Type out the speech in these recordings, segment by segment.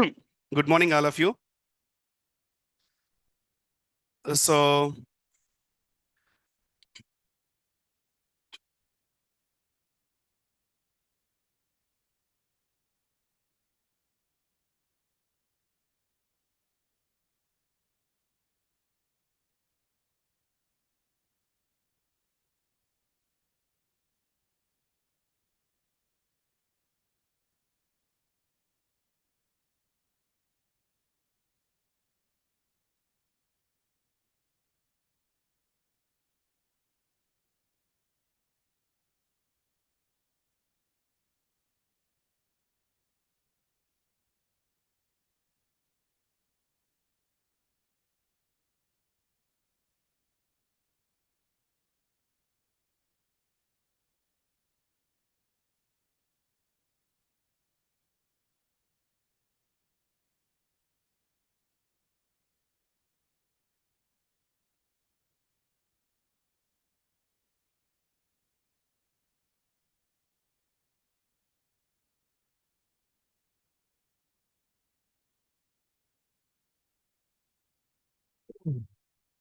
Good morning, all of you. So,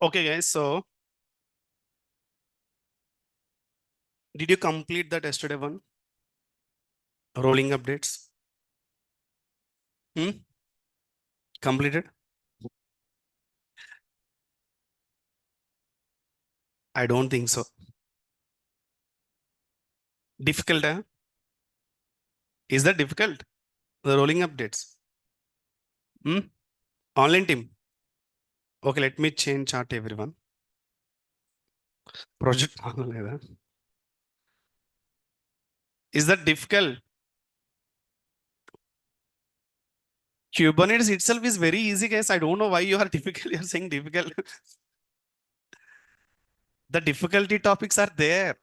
okay, guys. So, did you complete that yesterday one? Rolling updates? Hmm? Completed? I don't think so. Difficult, huh? Is that difficult? The rolling updates? Hmm? Online team? Okay, let me change chart, everyone. Project. Is that difficult? Kubernetes itself is very easy, guys. I don't know why you are difficult. You're saying difficult. The difficulty topics are there.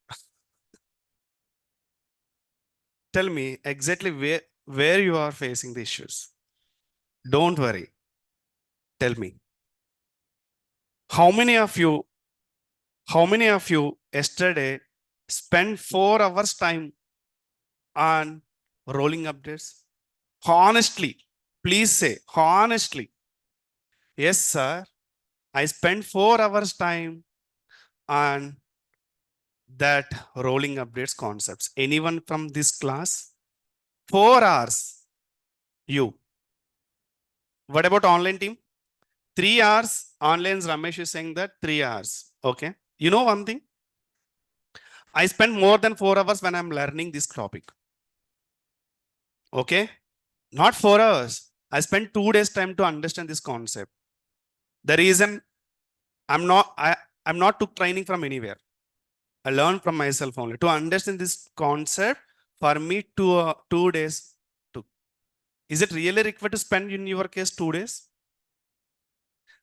Tell me exactly where you are facing the issues. Don't worry. Tell me. How many of you, how many of you yesterday spent 4 hours time on rolling updates? Honestly, please say honestly. Yes, sir. I spent 4 hours time on that rolling updates concepts. Anyone from this class? 4 hours. You. What about online team? 3 hours. Online Ramesh is saying that 3 hours. Okay. You know one thing? I spend more than 4 hours when I'm learning this topic. Okay. Not 4 hours. I spent 2 days time to understand this concept. The reason I'm not took training from anywhere. I learned from myself only. To understand this concept, for me, 2 days took. Is it really required to spend in your case 2 days?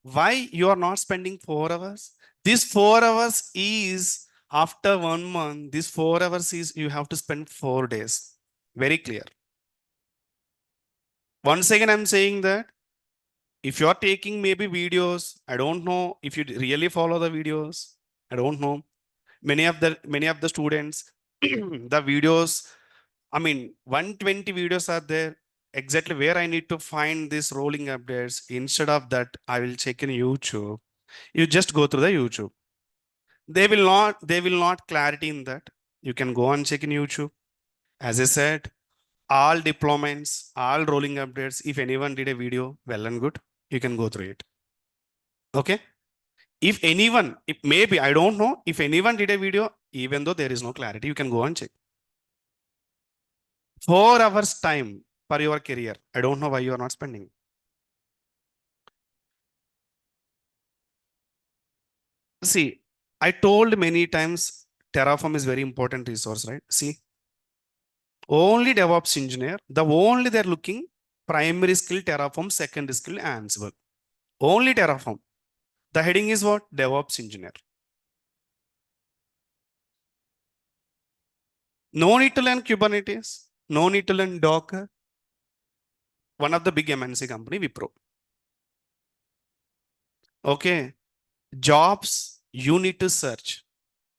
Why you are not spending 4 hours? This 4 hours is after 1 month. This 4 hours is you have to spend 4 days. Very clear. Once again, I'm saying that if you're taking maybe videos, I don't know if you really follow the videos. I don't know. Many of the students, the videos, I mean, 120 videos are there. Exactly where I need to find this rolling updates. Instead of that, I will check in YouTube. You just go through the YouTube. They will not clarity in that. You can go and check in YouTube. As I said, all deployments, all rolling updates. If anyone did a video, well and good, you can go through it. Okay. If anyone, if maybe, I don't know, if anyone did a video, even though there is no clarity, you can go and check. 4 hours time for your career. I don't know why you are not spending. See, I told many times Terraform is very important resource, right? See, only DevOps engineer, the only they're looking primary skill Terraform, secondary skill Ansible. Only Terraform. The heading is what? DevOps engineer. No need to learn Kubernetes. No need to learn Docker. One of the big MNC company, Wipro. Okay. Jobs, you need to search.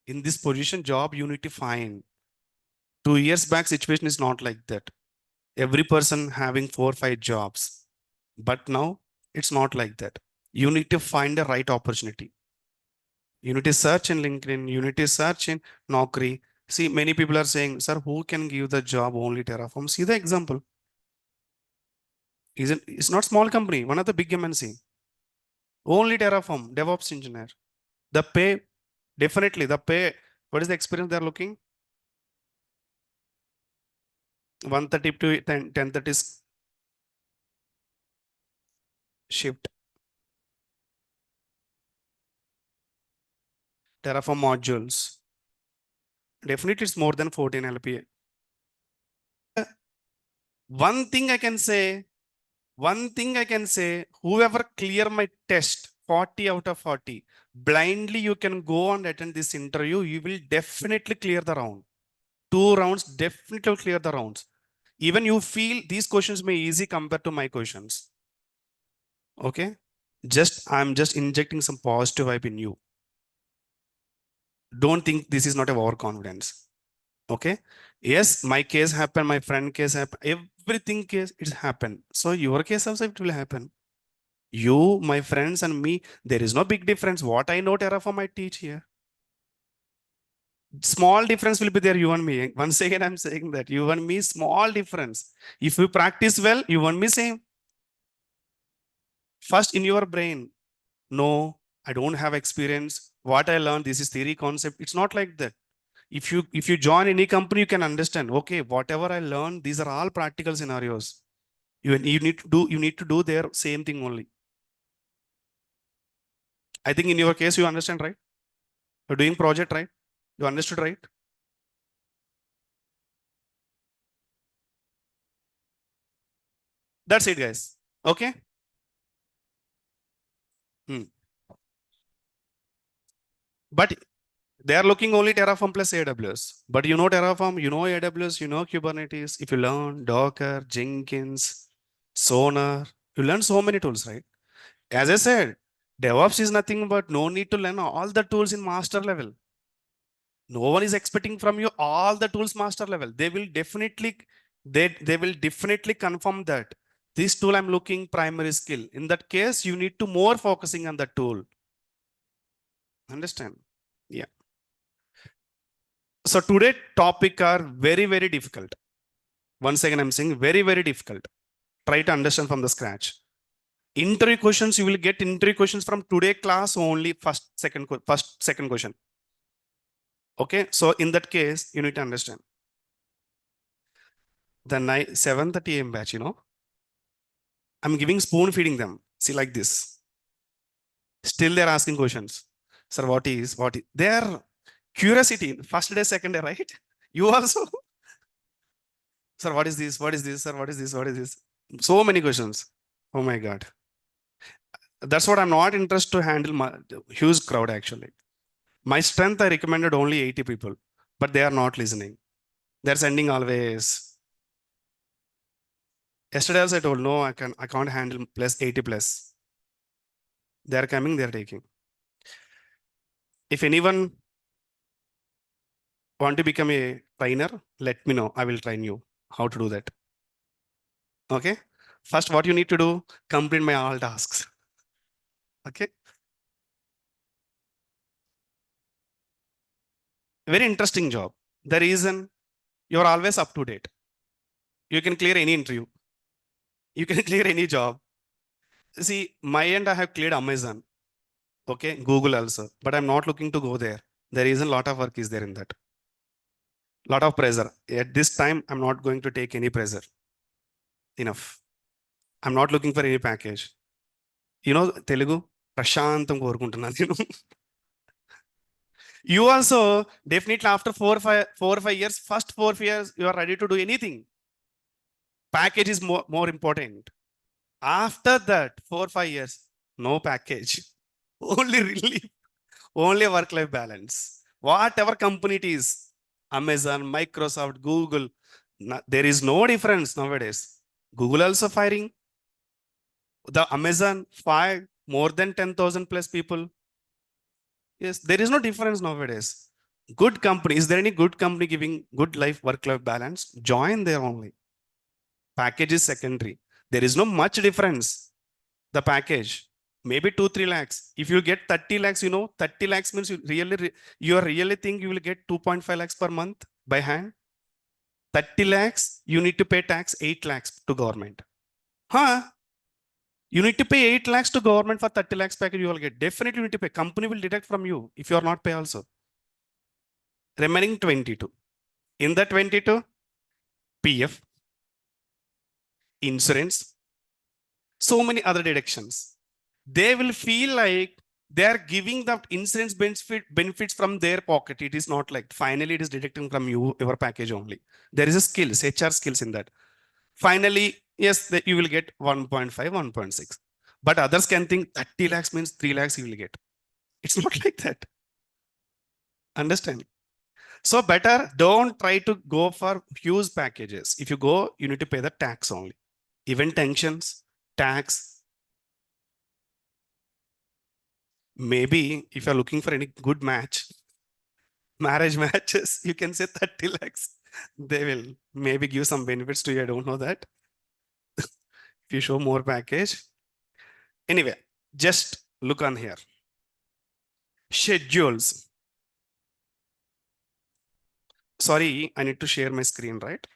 In this position, job, you need to find. 2 years back, situation is not like that. Every person having 4 or 5 jobs. But now it's not like that. You need to find the right opportunity. You need to search in LinkedIn. You need to search in Naukri. See, many people are saying, sir, who can give the job only Terraform? See the example. Isn't it's not small company, one of the big MNC. Only Terraform, DevOps engineer. The pay, definitely the pay. What is the experience they're looking? 130 to 1030 shift. Terraform modules. Definitely it's more than 14 LPA. One thing I can say, whoever clear my test 40 out of 40, blindly you can go and attend this interview. You will definitely clear the round. 2 rounds, definitely clear the rounds. Even you feel these questions may easy compared to my questions. Okay. I'm just injecting some positive vibe in you. Don't think this is not a overconfidence. Okay. Yes, my case happened, my friend case happened, everything case it's happened. So your case also it will happen. You, my friends, and me, there is no big difference. What I know Terraform, I teach here. Small difference will be there, you and me. Once again, I'm saying that you and me, small difference. If you practice well, you and me same. First in your brain, no, I don't have experience. What I learned, this is theory concept. It's not like that. If you join any company, you can understand. Okay, whatever I learned, these are all practical scenarios. You need to do their same thing only. I think in your case, you understand, right? You're doing project, right? You understood, right? That's it, guys. Okay. Hmm. But they are looking only Terraform plus AWS. But you know Terraform, you know AWS, you know Kubernetes. If you learn Docker, Jenkins, Sonar, you learn so many tools, right? As I said, DevOps is nothing but no need to learn all the tools in master level. No one is expecting from you all the tools master level. They will definitely confirm that this tool I'm looking primary skill. In that case, you need to more focusing on the tool. Understand? Yeah. So today topic are very, very difficult. Once again, I'm saying very, very difficult. Try to understand from the scratch. Interview questions, you will get interview questions from today class only first, second question. Okay. So in that case, you need to understand. The 7:30 a.m. batch, I'm giving spoon feeding them. See, like this. Still they're asking questions. Sir, what is? Their curiosity, first day, second day, right? You also, sir, what is this? What is this? Sir, what is this? What is this? So many questions. Oh my God. That's what I'm not interested to handle my huge crowd actually. My strength, I recommended only 80 people, but they are not listening. They're sending always. Yesterday also I told, no, I can't handle plus 80 plus. They're coming, they're taking. If anyone want to become a trainer, let me know. I will train you how to do that. Okay. First, what you need to do, complete my all tasks. Okay. Very interesting job. The reason you're always up to date. You can clear any interview. You can clear any job. See, my end, I have cleared Amazon. Okay. Google also, but I'm not looking to go there. The reason lot of work is there in that. Lot of pressure. At this time, I'm not going to take any pressure. Enough. I'm not looking for any package. Telugu ప్రశాంతం కోరుకుంటున్నాను నేను. You also definitely after 4 or 5 years, first 4 years, you are ready to do anything. Package is more important. After that, 4 or 5 years, no package. Only relief, only work-life balance. Whatever company it is, Amazon, Microsoft, Google, there is no difference nowadays. Google also firing. The Amazon fired more than 10,000 plus people. Yes, there is no difference nowadays. Good company. Is there any good company giving good work-life balance? Join there only. Package is secondary. There is no much difference. The package, maybe 2-3 lakhs. If you get 30 lakhs, 30 lakhs means you really think you will get 2.5 lakhs per month by hand. 30 lakhs, you need to pay tax 8 lakhs to government. Huh? You need to pay 8 lakhs to government for 30 lakhs package you will get. Definitely you need to pay. Company will deduct from you if you are not pay also. Remaining 22. In the 22, PF, insurance, so many other deductions. They will feel like they are giving the insurance benefits from their pocket. It is not like finally it is deducting from you, your package only. There is a skills, HR skills in that. Finally, yes, you will get 1.5, 1.6. But others can think 30 lakhs means 3 lakhs you will get. It's not like that. Understand? So better don't try to go for huge packages. If you go, you need to pay the tax only. Event tensions, tax. Maybe if you're looking for any good match, marriage matches, you can say 30 lakhs. They will maybe give some benefits to you. I don't know that. If you show more package. Anyway, just look on here. Schedules. Sorry, I need to share my screen, right?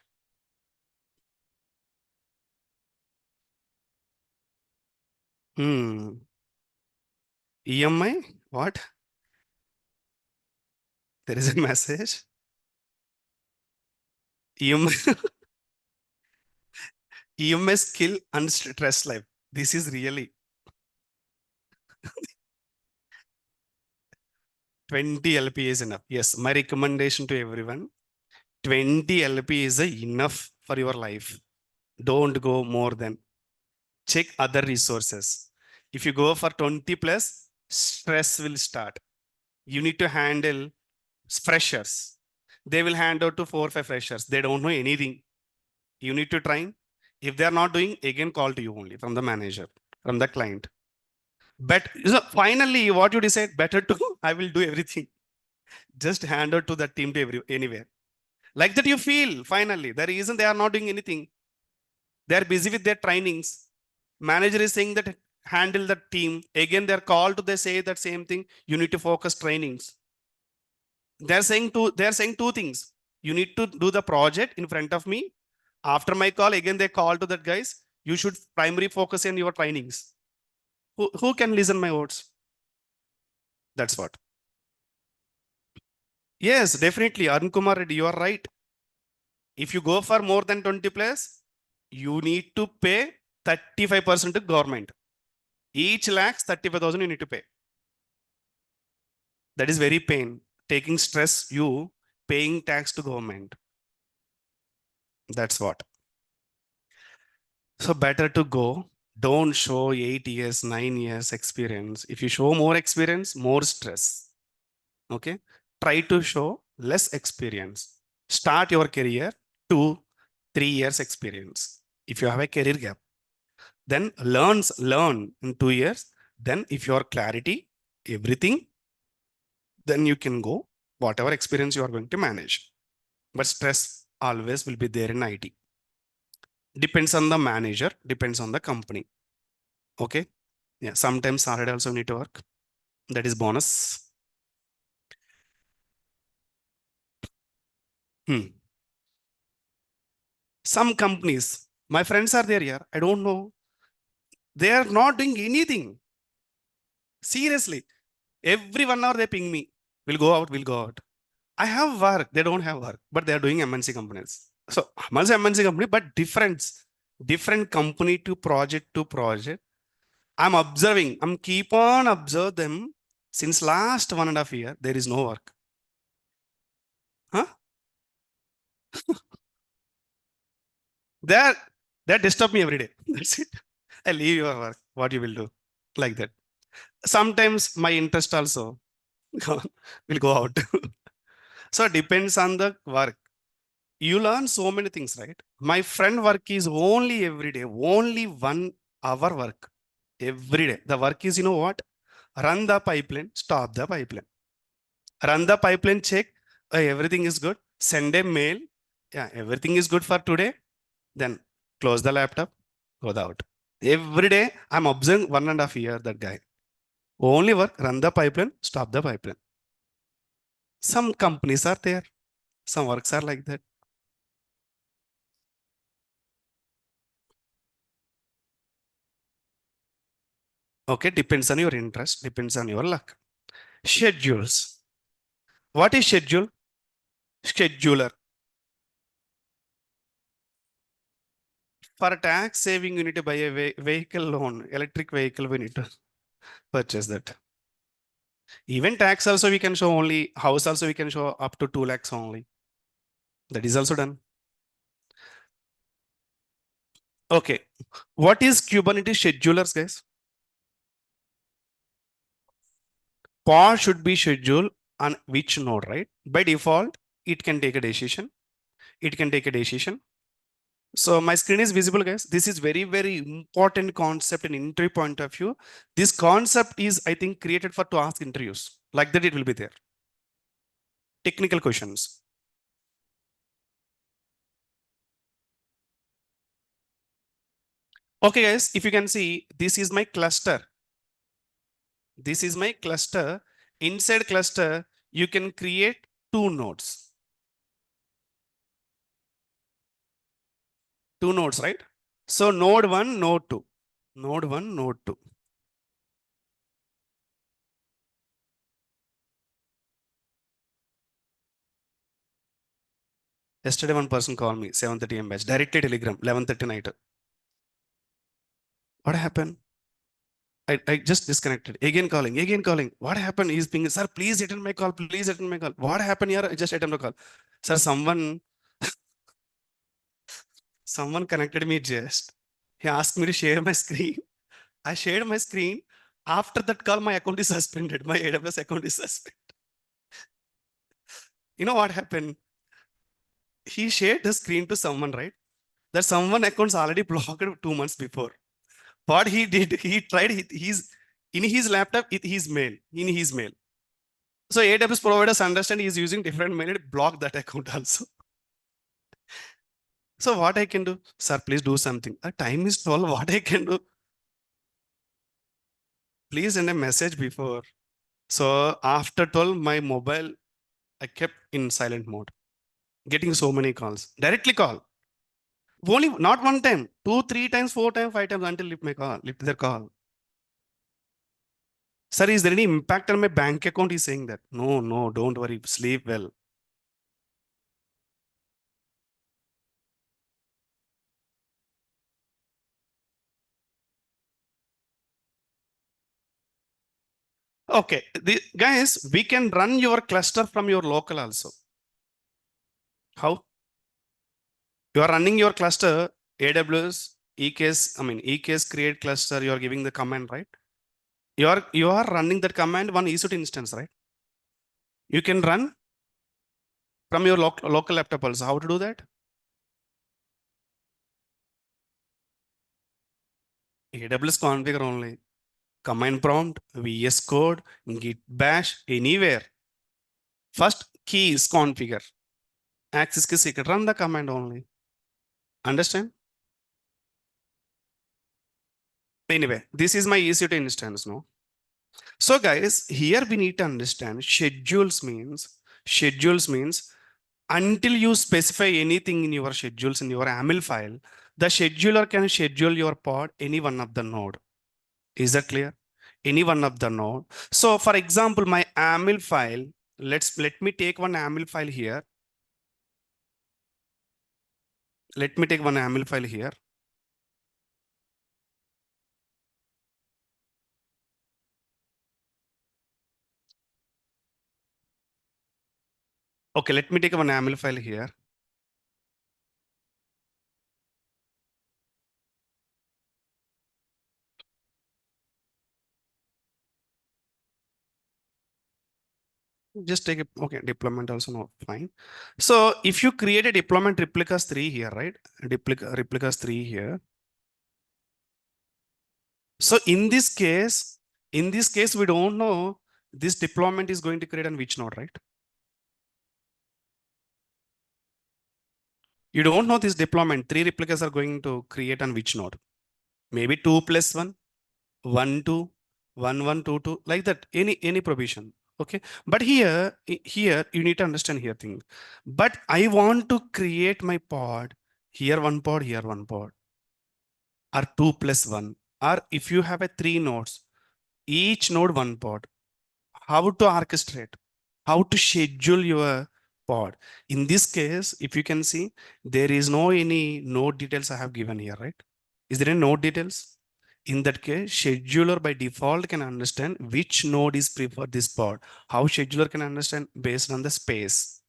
EMI, what? There is a message. EMI, EMI skill and stress life. This is really 20 LP is enough. Yes, my recommendation to everyone, 20 LP is enough for your life. Don't go more than. Check other resources. If you go for 20 plus, stress will start. You need to handle freshers. They will hand out to 4 or 5 freshers. They don't know anything. You need to train. If they are not doing, again call to you only from the manager, from the client. But so finally, what you decide? Better to I will do everything. Just hand out to the team to anywhere. Like that, you feel finally. The reason they are not doing anything, they are busy with their trainings. Manager is saying that handle the team. Again, they're called to they say that same thing. You need to focus trainings. They're saying two things. You need to do the project in front of me. After my call, again, they call to that guys. You should primary focus on your trainings. Who can listen my words? That's what. Yes, definitely. Arun Kumar Reddy, you are right. If you go for more than 20 plus, you need to pay 35% to government. Each lakhs 35,000 you need to pay. That is very pain. Taking stress, you paying tax to government. That's what. So better to go. Don't show 8 years, 9 years experience. If you show more experience, more stress. Okay. Try to show less experience. Start your career 2-3 years experience. If you have a career gap, then learn in 2 years. Then if your clarity, everything, then you can go whatever experience you are going to manage. But stress always will be there in IT. Depends on the manager, depends on the company. Okay. Yeah. Sometimes Saturday also need to work. That is bonus. Some companies, my friends are there here. I don't know. They are not doing anything. Seriously. Every 1 hour they ping me. We'll go out, we'll go out. I have work. They don't have work, but they are doing MNC companies. So MNC company, but different company to project. I'm observing. I'm keep on observe them since last 1.5 year. There is no work. Huh? They disturb me every day. That's it. I leave your work. What you will do? Like that. Sometimes my interest also will go out. So it depends on the work. You learn so many things, right? My friend work is only every day, only 1 hour work every day. The work is, you know what? Run the pipeline, stop the pipeline. Run the pipeline, check everything is good. Send a mail. Yeah, everything is good for today. Then close the laptop. without. Every day, I'm observing 1.5 years that guy. Only work, run the pipeline, stop the pipeline. Some companies are there, some works are like that. Okay, depends on your interest, depends on your luck. Schedules. What is schedule? Scheduler. For tax saving, you need to buy a vehicle loan, electric vehicle, we need to purchase that. Even tax also we can show only, house also we can show up to 2 lakhs only. That is also done. Okay. What is Kubernetes schedulers, guys? Pod should be scheduled on which node, right? By default, it can take a decision. It can take a decision. So my screen is visible, guys. This is very, very important concept in interview point of view. This concept is, I think, created for to ask interviews. Like that, it will be there. Technical questions. Okay, guys, if you can see, this is my cluster. This is my cluster. Inside cluster, you can create 2 nodes. 2 nodes, right? So node 1, node 2. Node 1, node 2. Yesterday, one person called me, 7:30 AM batch, directly Telegram, 11:30 night. What happened? I just disconnected. Again calling. What happened? He's pinging, sir, please attend my call. Please attend my call. What happened here? I just attend the call. Sir, someone connected me just. He asked me to share my screen. I shared my screen. After that call, my account is suspended. My AWS account is suspended. You know what happened? He shared the screen to someone, right? That someone account's already blocked 2 months before. What he did, he tried he's in his laptop, in his mail. So AWS providers understand he's using different mail and block that account also. So what I can do? Sir, please do something. Time is 12. What I can do? Please send a message before. So after 12, my mobile, I kept in silent mode. Getting so many calls. Directly call. Only not one time, 2, 3 times, 4 times, 5 times until lift their call. Sir, is there any impact on my bank account? He's saying that. No, don't worry. Sleep well. Okay, guys, we can run your cluster from your local also. How? You are running your cluster, AWS, EKS create cluster, you are giving the command, right? You are running that command one EC2 instance, right? You can run from your local laptop also. How to do that? AWS configure only. Command prompt, VS Code, Git bash, anywhere. First key is configure. Access key secret. Run the command only. Understand? Anyway, this is my EC2 instance, no? So guys, here we need to understand schedules means until you specify anything in your schedules in your YAML file, the scheduler can schedule your pod any one of the node. Is that clear? Any one of the node. So for example, my YAML file, let me take one YAML file here. Let me take one YAML file here. Okay, let me take one YAML file here. Just take it. Okay, deployment also not fine. So if you create a deployment replicas 3 here, right? Replicas 3 here. So in this case, we don't know this deployment is going to create on which node, right? You don't know this deployment. 3 replicas are going to create on which node. maybe 2 plus 1, 1, 2, 1, 1, 2, 2, like that, any provision. Okay. But here you need to understand here thing. But I want to create my pod, here one pod, here one pod, or 2 plus 1, or if you have a 3 nodes, each node one pod. How to orchestrate, how to schedule your pod. In this case, if you can see, there is no any node details I have given here, right? Is there any node details? In that case, scheduler by default can understand which node is preferred this pod. How scheduler can understand based on the space,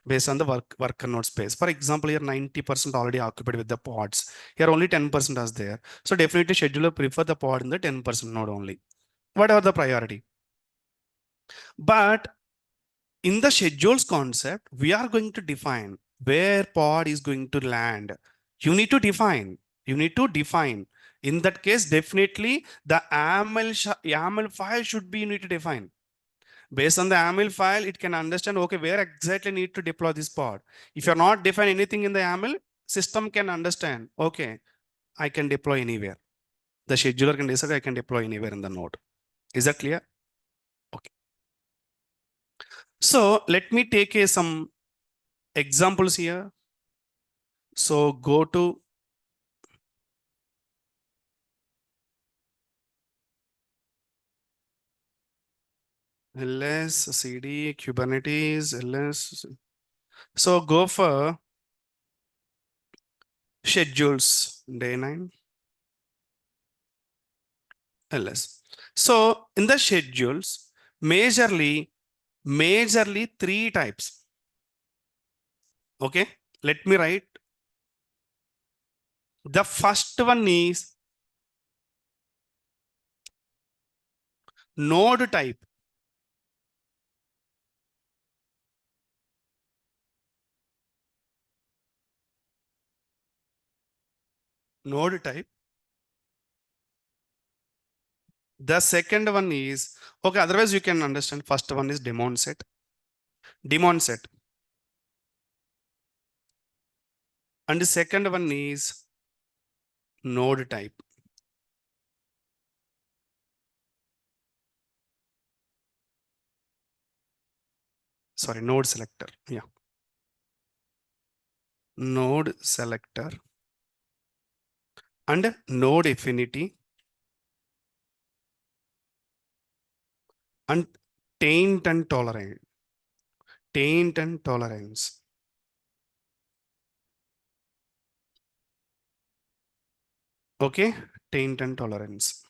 based on the worker node space. For example, here 90% already occupied with the pods. Here only 10% is there. So definitely scheduler prefer the pod in the 10% node only. Whatever the priority. But in the schedules concept, we are going to define where pod is going to land. You need to define. You need to define. In that case, definitely the YAML file should be you need to define. Based on the YAML file, it can understand, okay, where exactly need to deploy this pod. If you're not define anything in the YAML, system can understand, okay, I can deploy anywhere. The scheduler can decide I can deploy anywhere in the node. Is that clear? Okay. So let me take some examples here. So go to ls cd Kubernetes ls. So go for schedules day 9 ls. So in the schedules, majorly three types. Okay, let me write. The first one is node type. Node type. The second one is, okay, otherwise you can understand. First one is daemon set. Daemon set. And the second one is node type. Sorry, node selector. Yeah. Node selector and node affinity and taint and tolerance. Taint and tolerance. Okay, taint and tolerance.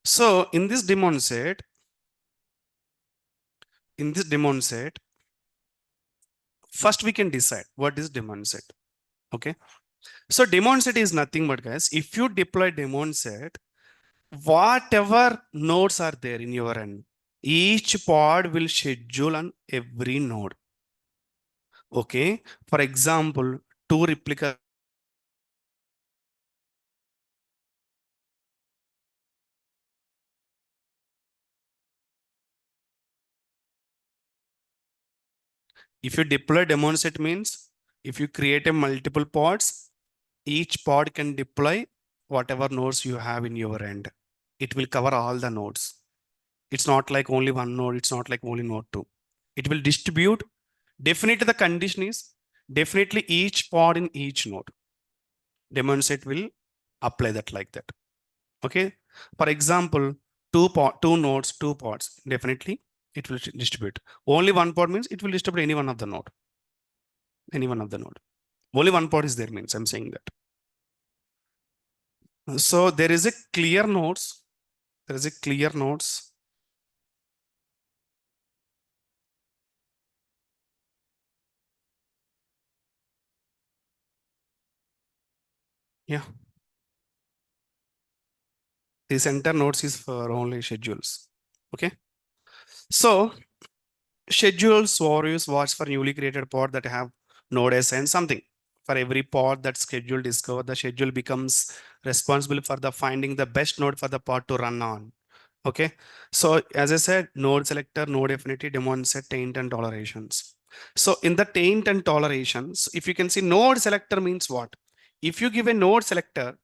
So in this daemon set, first we can decide what is daemon set. Okay. So daemon set is nothing but, guys, if you deploy daemon set, whatever nodes are there in your end, each pod will schedule on every node. Okay. For example, two replica. If you deploy daemon set means if you create a multiple pods, each pod can deploy whatever nodes you have in your end. It will cover all the nodes. It's not like only one node. It's not like only node 2. It will distribute. Definitely the condition is definitely each pod in each node. Daemon set will apply that like that. Okay. For example, two nodes, two pods, definitely it will distribute. Only one pod means it will distribute any one of the node. Any one of the node. Only one pod is there means I'm saying that. So there is a clear nodes. There is a clear nodes. Yeah. The center nodes is for only schedules. Okay. So schedules overviews watch for newly created pod that have node S and something. For every pod that schedule discovered, the schedule becomes responsible for the finding the best node for the pod to run on. Okay. So as I said, node selector, node affinity, daemon set, taint and tolerations. So in the taint and tolerations, if you can see node selector means what? if you give a node selector,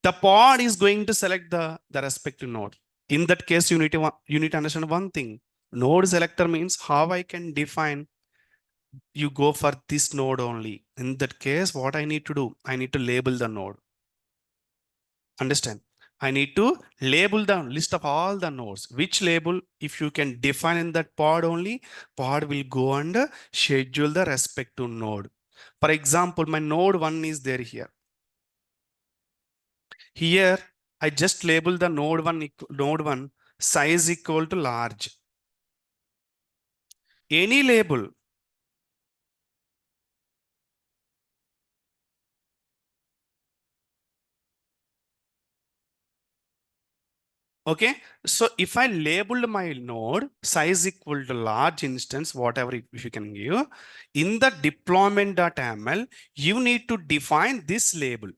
the pod is going to select the respective node. In that case, you need to understand one thing. Node selector means how I can define you go for this node only. In that case, what I need to do, I need to label the node. Understand? I need to label the list of all the nodes. Which label, if you can define in that pod only, pod will go and schedule the respective node. For example, my node 1 is there here. Here, I just label the node 1 size equal to large. Any label. Okay, so if I labeled my node size equal to large instance, whatever if you can give, in the deployment.ml, you need to define this label,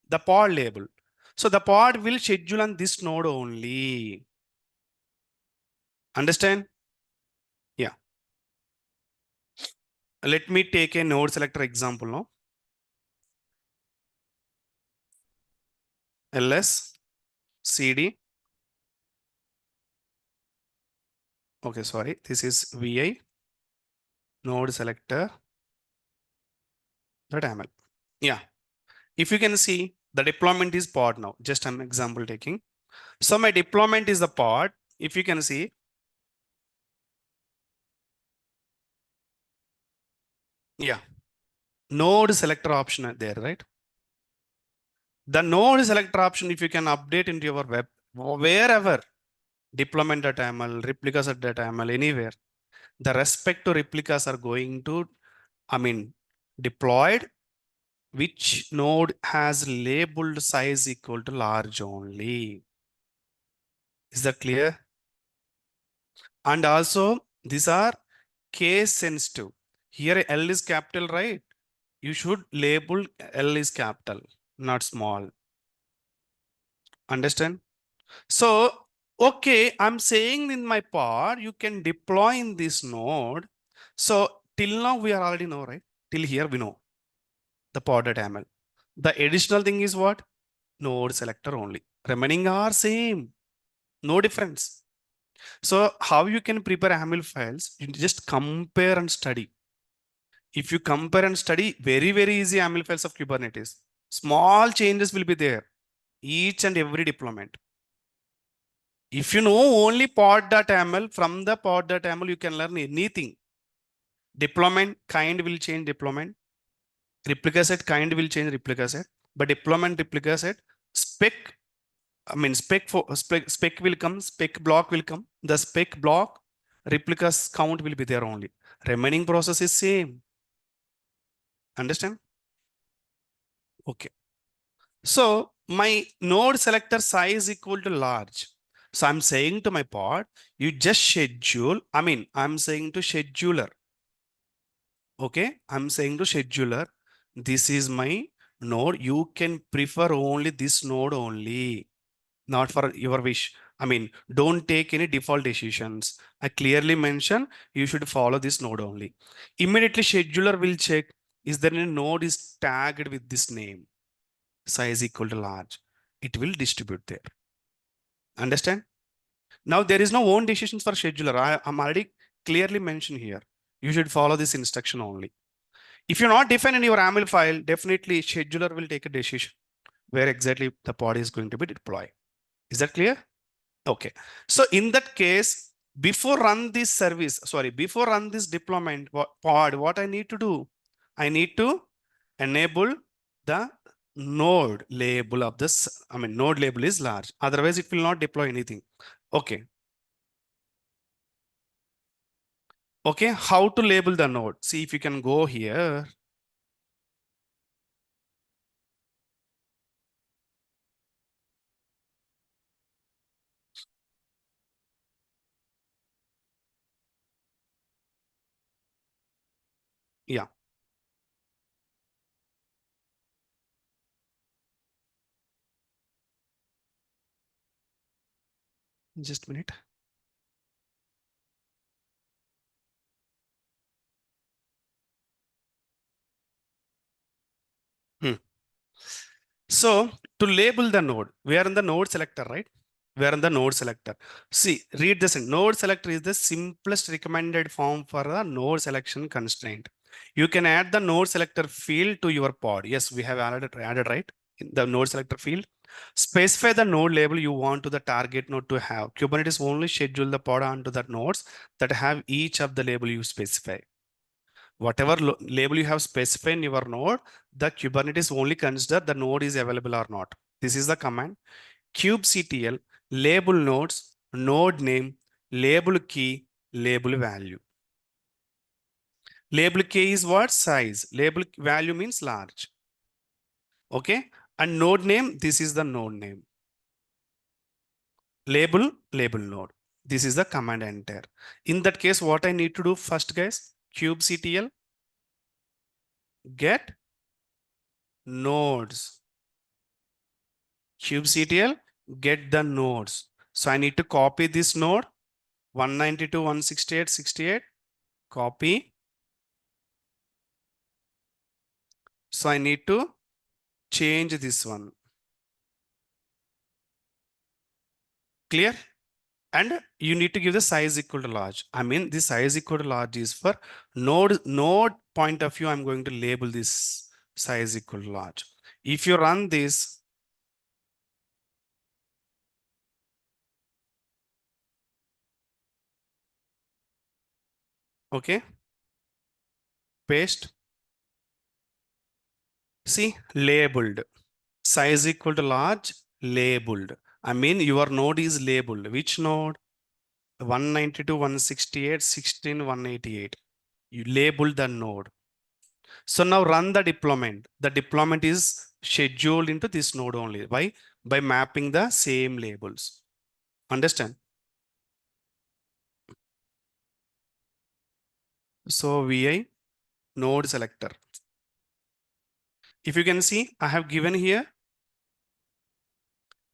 the pod label. So the pod will schedule on this node only. Understand? Yeah. Let me take a node selector example now. ls cd. Okay, sorry. This is vi node selector .ml. Yeah. If you can see, the deployment is pod now. Just an example taking. So my deployment is the pod. If you can see, yeah, node selector option there, right? The node selector option, if you can update into your web, wherever deployment.ml, replicas.ml, anywhere, the respective replicas are going to, I mean, deployed, which node has labeled size equal to large only. Is that clear? And also, these are case sensitive. Here L is capital, right? You should label L is capital, not small. Understand? So, okay, I'm saying in my pod, you can deploy in this node. So till now we are already know, right? Till here we know the pod.ml. The additional thing is what? Node selector only. Remaining are same, no difference. So how you can prepare YAML files? You just compare and study. If you compare and study, very easy YAML files of Kubernetes. Small changes will be there, each and every deployment. If you know only pod.ml, from the pod.ml, you can learn anything. Deployment kind will change deployment. Replica set kind will change replica set. But deployment replica set, spec, I mean, spec will come, spec block will come. The spec block replicas count will be there only. Remaining process is same. Understand? Okay. So my node selector size equal to large. So I'm saying to my pod, you just schedule. I mean, I'm saying to scheduler. Okay. I'm saying to scheduler, this is my node. You can prefer only this node only, not for your wish. I mean, don't take any default decisions. I clearly mention you should follow this node only. Immediately scheduler will check, is there any node is tagged with this name? Size equal to large, it will distribute there. Understand? Now there is no own decisions for scheduler. I'm already clearly mentioned here. You should follow this instruction only. If you're not defining your YAML file, definitely scheduler will take a decision where exactly the pod is going to be deployed. Is that clear? Okay. So in that case, before run this service, sorry, before run this deployment pod, what I need to do? I need to enable the node label of this. I mean, node label is large. Otherwise, it will not deploy anything. Okay. Okay. How to label the node? See if you can go here. Yeah. Just a minute. Hmm. So to label the node, we are in the node selector, right? We are in the node selector. See, read this. Node selector is the simplest recommended form for a node selection constraint. You can add the node selector field to your pod. Yes, we have added right in the node selector field. Specify the node label you want to the target node to have. Kubernetes only schedule the pod onto the nodes that have each of the label you specify. Whatever label you have specified in your node, the Kubernetes only consider the node is available or not. This is the command. kubectl label nodes, node name, label key, label value. Label key is what? Size. Label value means large. Okay. And node name, this is the node name. Label node. This is the command enter. In that case, what I need to do first, guys, kubectl get nodes. kubectl get the nodes. So I need to copy this node 192.168.68, copy. So I need to change this one. Clear? And you need to give the size equal to large. I mean, the size equal to large is for node point of view. I'm going to label this size equal to large. If you run this, okay, paste. See, labeled. Size equal to large, labeled. I mean, your node is labeled. Which node? 192.168.16.188. You label the node. So now run the deployment. The deployment is scheduled into this node only. Why? By mapping the same labels. Understand? So VI node selector. If you can see, I have given here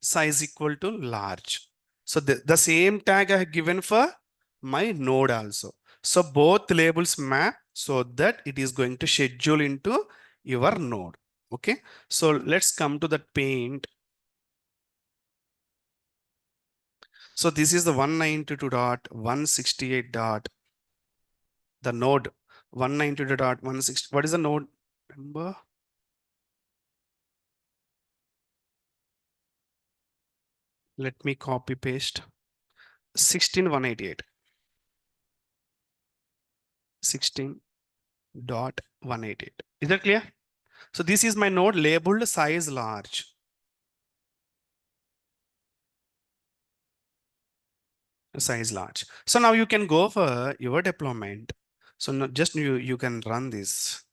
size equal to large. So the same tag I have given for my node also. So both labels map so that it is going to schedule into your node. Okay. So let's come to that paint. So this is the 192.168 dot the node 192.160. What is the node number? Let me copy paste 16.188. 16.188. Is that clear? So this is my node labeled size large. Size large. So now you can go for your deployment. So now just you can run this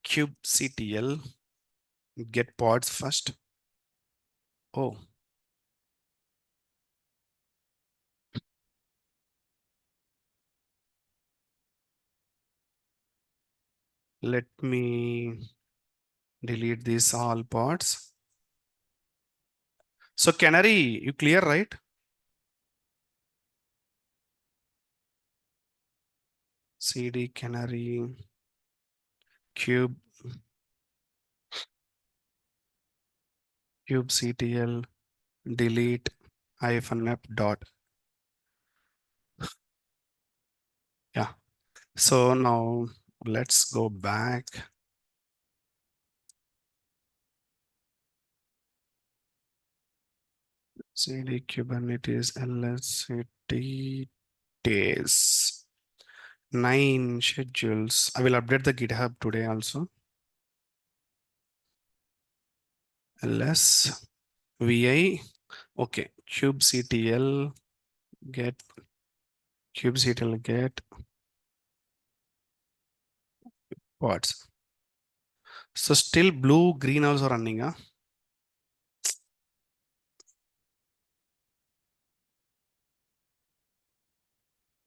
kubectl get pods first. Oh, let me delete these all pods. So canary, you clear, right? CD canary cube kubectl delete -f dot. Yeah. So now let's go back. CD Kubernetes LSCT days 9 schedules. I will update the GitHub today also. ls vi okay kubectl get pods. So still blue green also running, huh?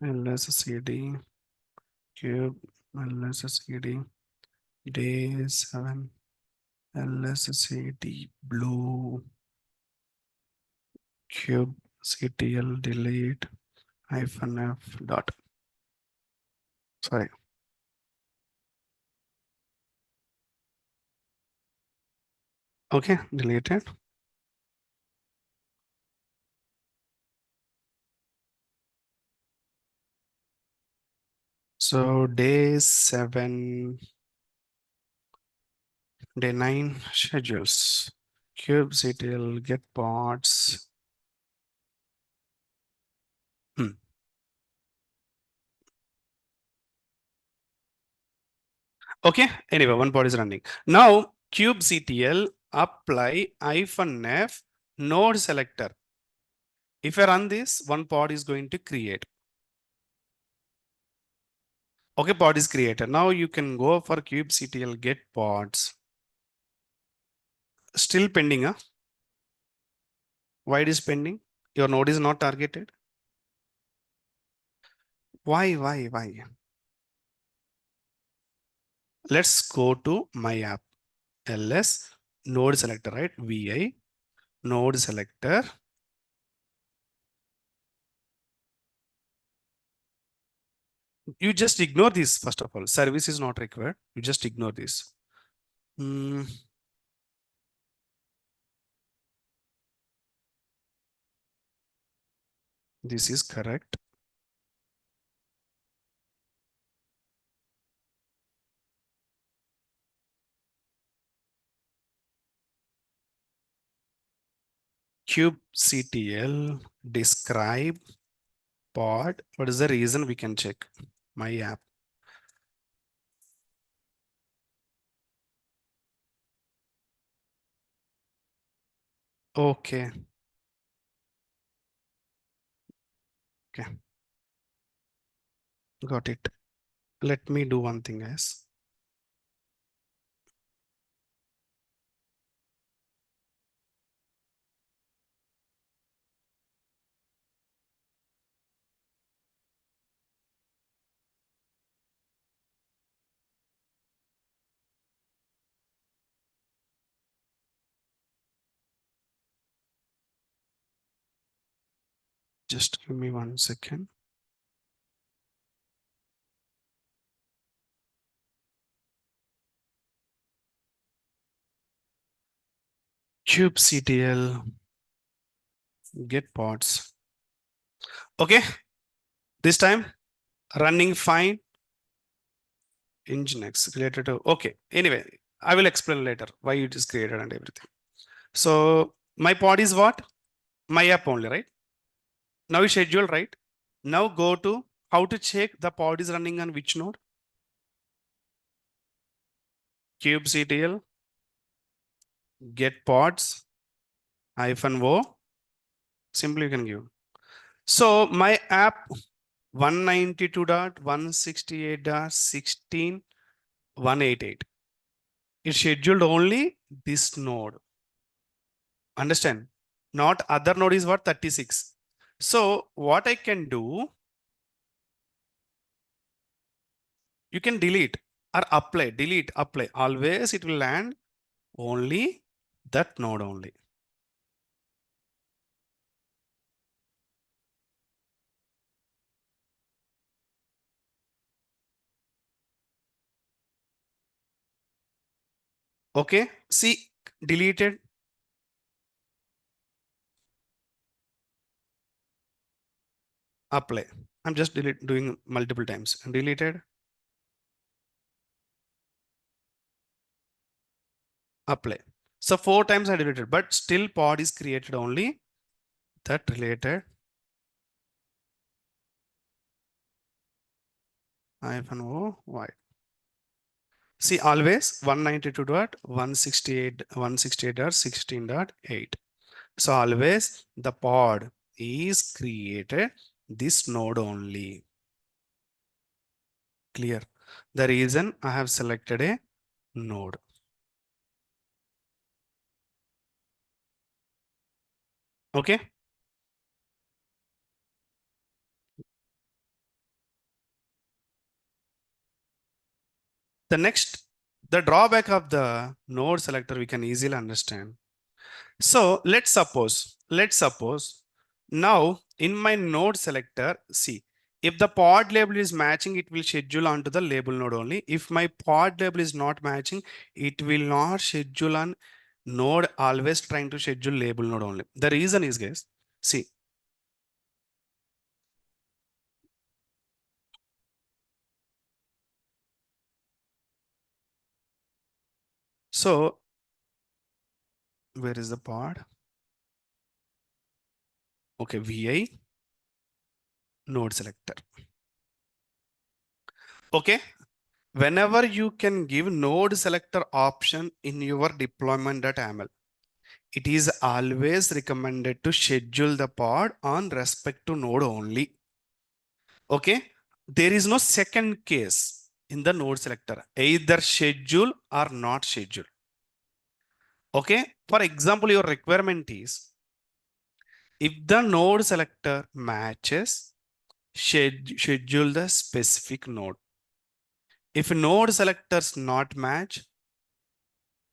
lscd cube lscd day 7 lscd blue kubectl delete -f dot. Sorry. Okay, deleted. So day 7, day 9 schedules. kubectl get pods. Hmm. Okay, anyway, one pod is running. Now kubectl apply -f node selector. If I run this, one pod is going to create. Okay, pod is created. Now you can go for kubectl get pods. Still pending, huh? Why it is pending? Your node is not targeted. Why? Let's go to my app. ls node selector, right? vi node selector. You just ignore this first of all. Service is not required. You just ignore this. Hmm. This is correct. kubectl describe pod. What is the reason? We can check my app. Okay. Okay. Got it. Let me do one thing, guys. Just give me 1 second. kubectl get pods. Okay. This time running fine. Nginx related to, okay. Anyway, I will explain later why it is created and everything. So my pod is what? My app only, right? Now it's scheduled, right? Now go to how to check the pod is running on which node? kubectl get pods -o. Simply you can give. So my app 192.168.16.188 is scheduled only this node. Understand? Not other node is what? 36. So what I can do, you can delete or apply, delete, apply. Always it will land only that node only. Okay. See, deleted. Apply. I'm just doing multiple times. Deleted. Apply. So 4 times I deleted, but still pod is created only that related -o y. See, always 192.168.168.16.8. So always the pod is created this node only. Clear. The reason I have selected a node. Okay. The next, the drawback of the node selector we can easily understand. So let's suppose now in my node selector, see, if the pod label is matching, it will schedule onto the label node only. If my pod label is not matching, it will not schedule on node always trying to schedule label node only. The reason is, guys, see, so where is the pod? Okay, vi node selector. Okay, whenever you can give node selector option in your deployment.yaml, it is always recommended to schedule the pod on respect to node only. Okay, there is no second case in the node selector, either schedule or not schedule. Okay, for example, your requirement is if the node selector matches, schedule the specific node. If node selectors not match,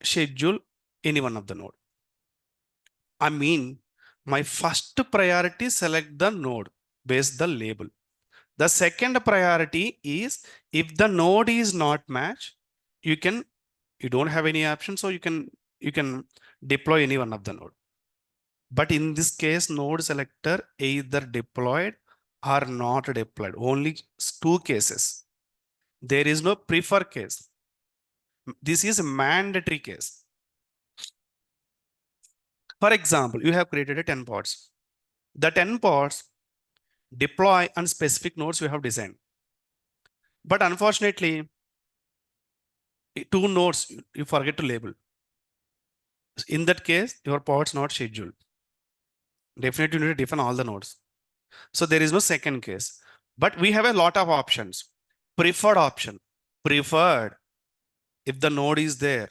schedule any one of the node. I mean, my first priority select the node based the label. The second priority is if the node is not matched, you don't have any option, so you can deploy any one of the node. But in this case, node selector either deployed or not deployed. Only two cases. There is no prefer case. This is a mandatory case. For example, you have created a 10 pods. The 10 pods deploy on specific nodes you have designed. But unfortunately, two nodes you forget to label. In that case, your pods not scheduled. Definitely you need to define all the nodes. So there is no second case. But we have a lot of options. Preferred option. Preferred if the node is there.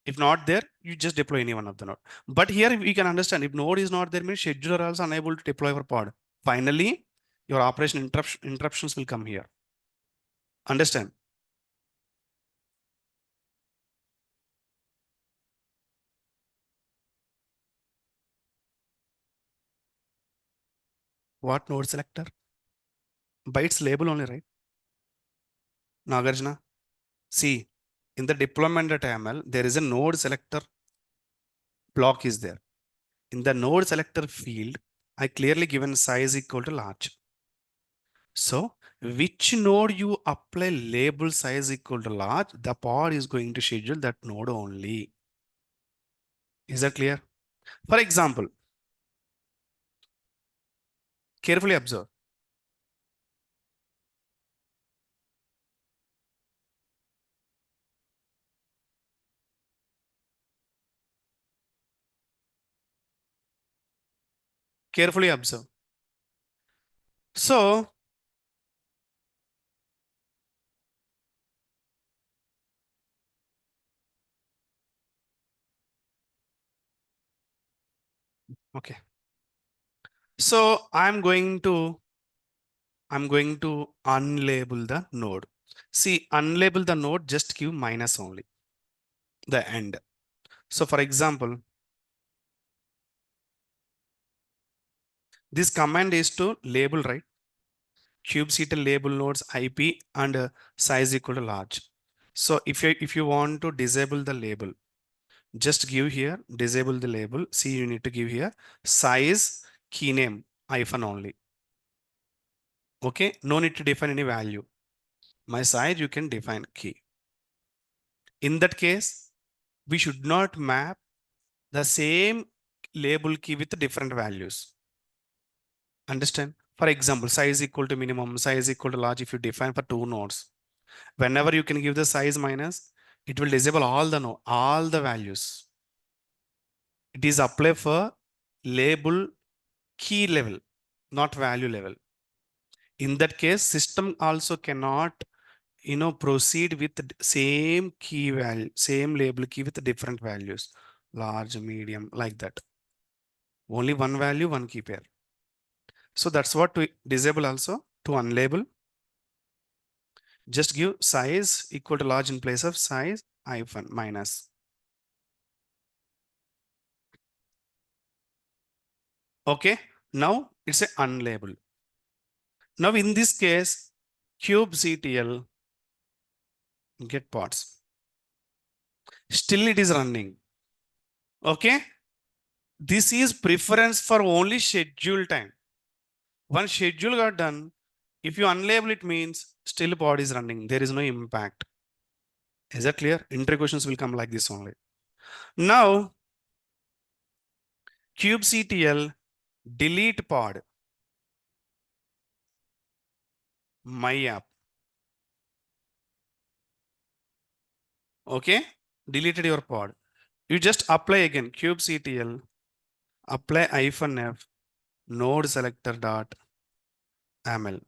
If not there, you just deploy any one of the node. But here we can understand if node is not there, means scheduler also unable to deploy your pod. Finally, your operation interruptions will come here. Understand? What node selector? By its label only, right? Nagarjuna, see, in the deployment.yaml, there is a node selector block is there. In the node selector field, I clearly given size equal to large. So which node you apply label size equal to large, the pod is going to schedule that node only. Is that clear? For example, carefully observe. Carefully observe. So okay. So I'm going to unlabel the node. See, unlabel the node, just give minus only, the end. So for example, this command is to label, right? Kubectl label nodes IP and size equal to large. So if you want to disable the label, just give here, disable the label. See, you need to give here size key name hyphen only. Okay, no need to define any value. My size, you can define key. In that case, we should not map the same label key with different values. Understand? For example, size equal to minimum, size equal to large. If you define for two nodes, whenever you can give the size minus, it will disable all the values. It is apply for label key level, not value level. In that case, system also cannot proceed with the same key value, same label key with different values, large, medium, like that. Only one value, one key pair. So that's what we disable also to unlabel. Just give size equal to large in place of size hyphen minus. Okay, now it's a unlabeled. Now in this case, kubectl get pods. Still it is running. Okay. This is preference for only schedule time. Once schedule got done, if you unlabel it means still pod is running. There is no impact. Is that clear? Entry questions will come like this only. Now, kubectl delete pod my app. Okay. Deleted your pod. You just apply again kubectl apply -f node selector dot ml.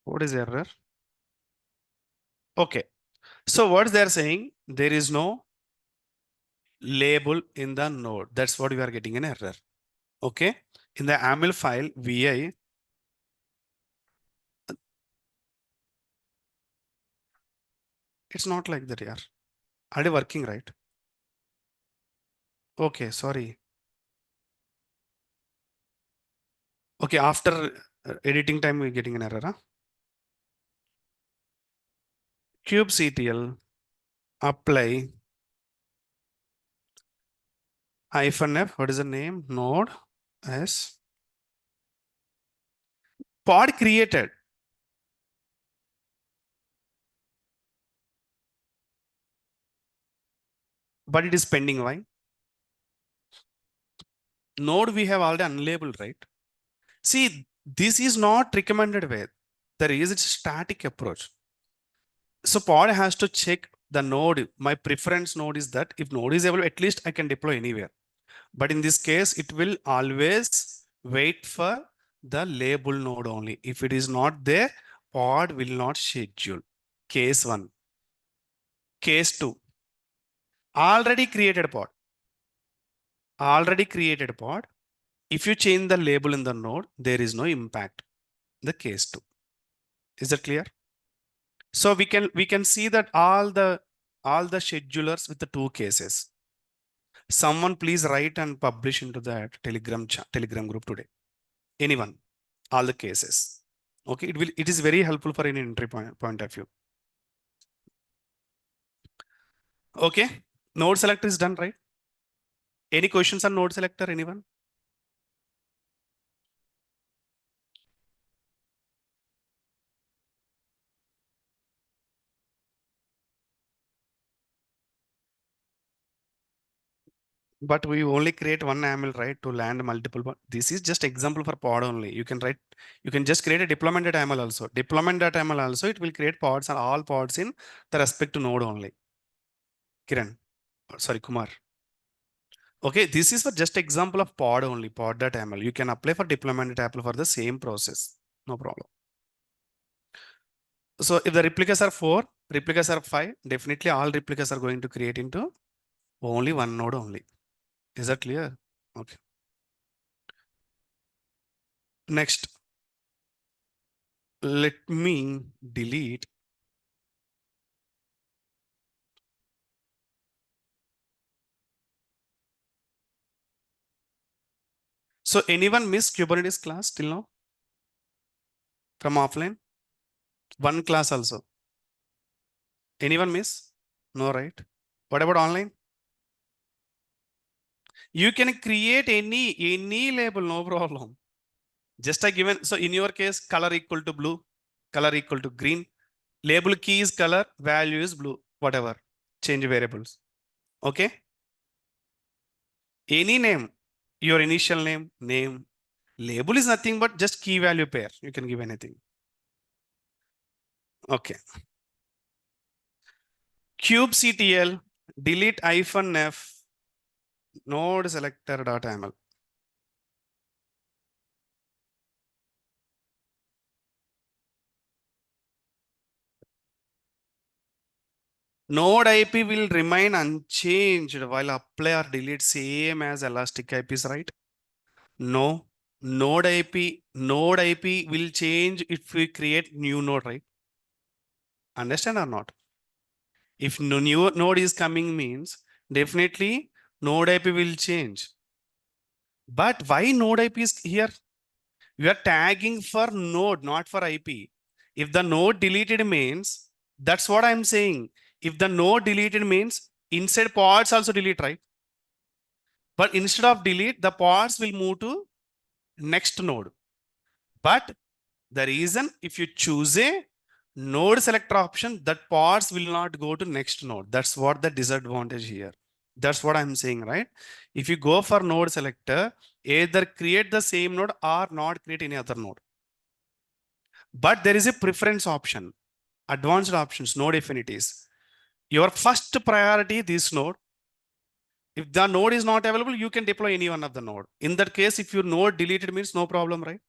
What is error? Okay. So what they're saying, there is no label in the node. That's what we are getting an error. Okay. In the YAML file, vi, it's not like that here. Are they working right? Okay, sorry. Okay, after editing time, we're getting an error. Huh? kubectl apply -f. What is the name? Node as pod created. But it is pending. Why? Node we have already unlabeled, right? See, this is not recommended way. There is a static approach. So pod has to check the node. My preference node is that if node is able, at least I can deploy anywhere. But in this case, it will always wait for the label node only. If it is not there, pod will not schedule. Case one. Case two. Already created pod. Already created pod. If you change the label in the node, there is no impact. The case two. Is that clear? So we can see that all the schedulers with the two cases. Someone please write and publish into that Telegram group today. Anyone, all the cases. Okay, it is very helpful for any entry point of view. Okay, node selector is done, right? Any questions on node selector? Anyone? But we only create one YAML, right, to land multiple. This is just example for pod only. You can just create a deployment YAML also. Deployment YAML also, it will create pods and all pods in the respect to node only. Kiran, sorry, Kumar. Okay, this is for just example of pod only, pod.yaml. You can apply for deployment.yaml for the same process. No problem. So if the replicas are 4, replicas are 5, definitely all replicas are going to create into only one node only. Is that clear? Okay. Next, let me delete. So anyone miss Kubernetes class till now from offline? One class also. Anyone miss? No, right? What about online? You can create any label, no problem. Just a given. So in your case, color equal to blue, color equal to green. Label key is color, value is blue, whatever. Change variables. Okay. Any name, your initial name. Label is nothing but just key value pair. You can give anything. Okay. kubectl delete -f node selector.yaml. Node IP will remain unchanged while apply or delete same as elastic IPs, right? No. Node IP will change if we create new node, right? Understand or not? If no new node is coming means definitely node IP will change. But why node IP is here? We are tagging for node, not for IP. If the node deleted means, that's what I'm saying. If the node deleted means inside pods also delete, right? But instead of delete, the pods will move to next node. But the reason, if you choose a node selector option, that pods will not go to next node. That's what the disadvantage here. That's what I'm saying, right? If you go for node selector, either create the same node or not create any other node. But there is a preference option, advanced options, node affinities. Your first priority, this node. If the node is not available, you can deploy any one of the node. In that case, if your node deleted means no problem, right?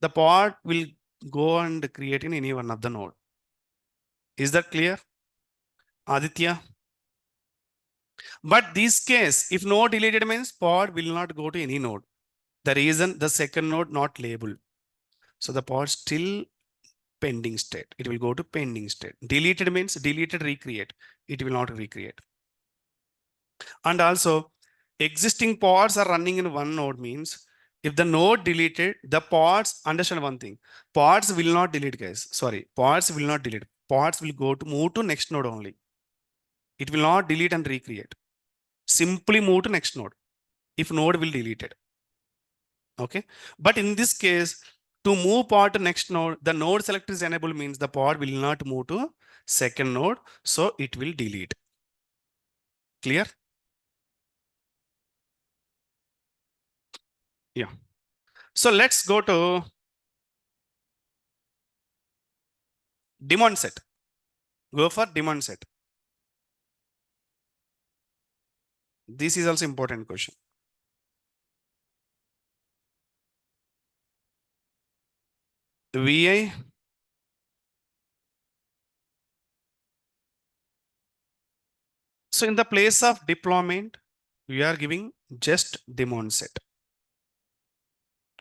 The pod will go and create in any one of the node. Is that clear, Aditya? But this case, if node deleted means pod will not go to any node. The reason, the second node not labeled. So the pod still pending state. It will go to pending state. Deleted means deleted recreate. It will not recreate. And also existing pods are running in one node means if the node deleted, the pods, understand one thing, pods will not delete, guys. Sorry, pods will not delete. Pods will go to move to next node only. It will not delete and recreate. Simply move to next node if node will delete it. Okay. But in this case, to move pod to next node, the node selector is enabled means the pod will not move to second node. So it will delete. Clear? Yeah. So let's go to demand set. Go for demand set. This is also important question. VI so in the place of deployment, we are giving just demand set.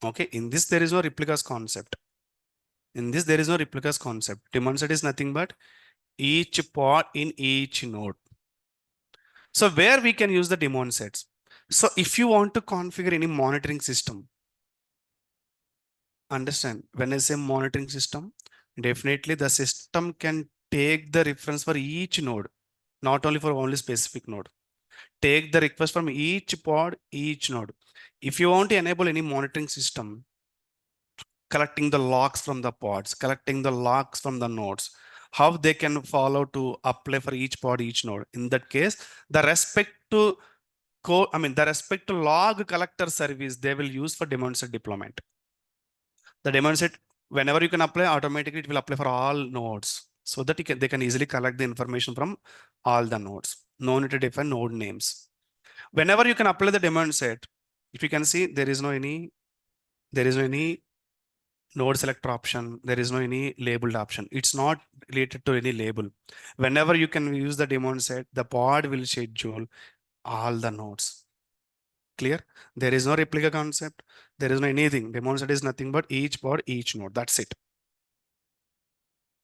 Okay, in this there is no replicas concept. In this there is no replicas concept. Demand set is nothing but each pod in each node. So where we can use the demand sets. So if you want to configure any monitoring system, understand when I say monitoring system, definitely the system can take the reference for each node, not only for only specific node. Take the request from each pod, each node. If you want to enable any monitoring system, collecting the logs from the pods, collecting the logs from the nodes, how they can follow to apply for each pod, each node. In that case, the respect to the respect to log collector service, they will use for demand set deployment. The demand set, whenever you can apply, automatically it will apply for all nodes so that they can easily collect the information from all the nodes. No need to define node names. Whenever you can apply the demand set, if you can see, there is no any node selector option. There is no any labeled option. It's not related to any label. Whenever you can use the demand set, the pod will schedule all the nodes. Clear? There is no replica concept. There is no anything. Demand set is nothing but each pod, each node. That's it.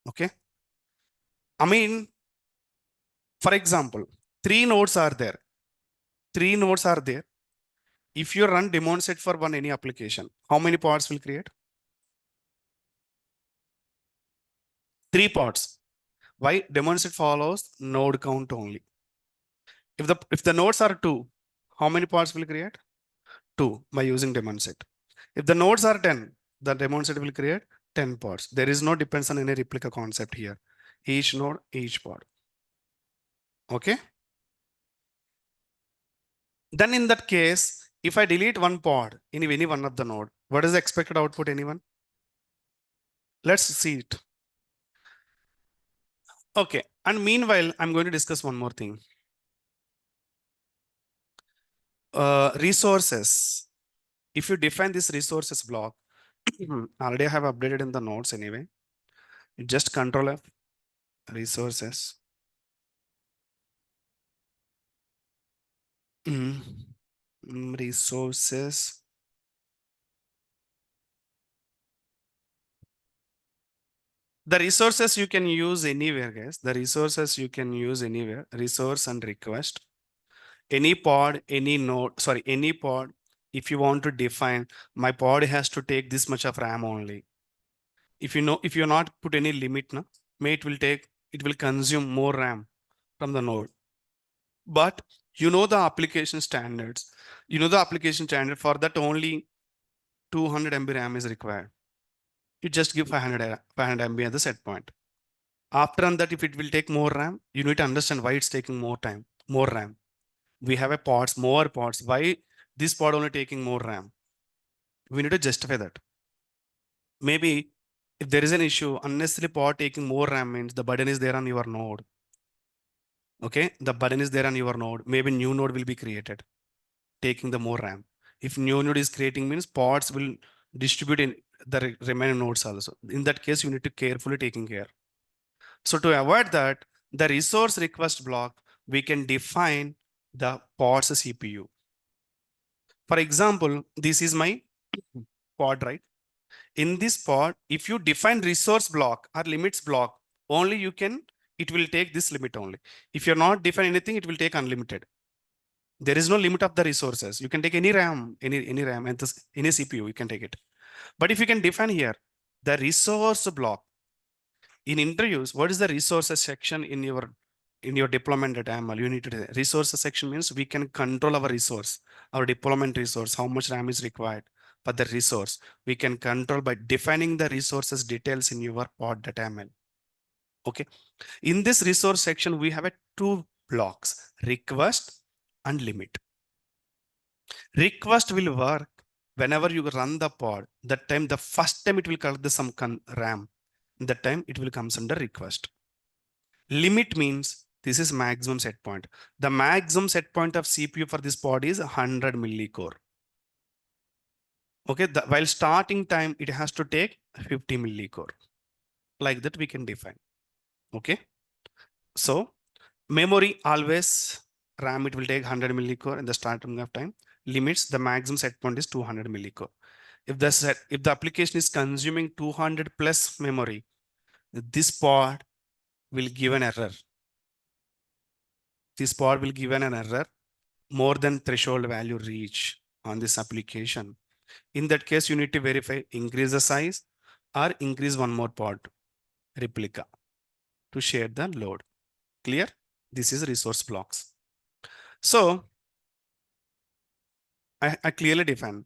Okay. I mean, for example, 3 nodes are there. 3 nodes are there. If you run demand set for one any application, how many pods will create? 3 pods. Why? Demand set follows node count only. If the nodes are 2, how many pods will create? 2 by using demand set. If the nodes are 10, the demand set will create 10 pods. There is no depends on any replica concept here. Each node, each pod. Okay. Then in that case, if I delete one pod in any one of the node, what is the expected output, anyone? Let's see it. Okay. And meanwhile, I'm going to discuss one more thing. Resources. If you define this resources block, already I have updated in the nodes anyway. Just control F, resources. Resources. The resources you can use anywhere, guys. The resources you can use anywhere. Resource and request. Any pod, any node, sorry, any pod. If you want to define, my pod has to take this much of RAM only. If you know, if you're not put any limit, na, may it will consume more RAM from the node. But you know the application standards. You know the application standard for that only 200 MB RAM is required. You just give 500 MB at the set point. After on that, if it will take more RAM, you need to understand why it's taking more time, more RAM. We have a pods, more pods. Why this pod only taking more RAM? We need to justify that. Maybe if there is an issue, unnecessary pod taking more RAM means the burden is there on your node. Okay, the burden is there on your node. Maybe new node will be created, taking the more RAM. If new node is creating means pods will distribute in the remaining nodes also. In that case, you need to carefully taking care. So to avoid that, the resource request block, we can define the pod's CPU. For example, this is my pod, right? In this pod, if you define resource block or limits block, only you can, it will take this limit only. If you're not define anything, it will take unlimited. There is no limit of the resources. You can take any RAM, any RAM, and this, any CPU, you can take it. But if you can define here, the resource block, in interviews, what is the resources section in your deployment at AML? You need to resources section means we can control our resource, our deployment resource, how much RAM is required for the resource. We can control by defining the resources details in your pod.ml. Okay. In this resource section, we have a two blocks, request and limit. Request will work whenever you run the pod. That time, the first time it will collect the some RAM. That time it will comes under request. Limit means this is maximum set point. The maximum set point of CPU for this pod is 100 millicore. Okay, while starting time, it has to take 50 millicore. Like that we can define. Okay. So memory always RAM, it will take 100 millicore in the starting of time. Limits, the maximum set point is 200 millicore. If the application is consuming 200 plus memory, this pod will give an error. This pod will give an error more than threshold value reach on this application. In that case, you need to verify increase the size or increase one more pod replica to share the load. Clear? This is resource blocks. So I clearly define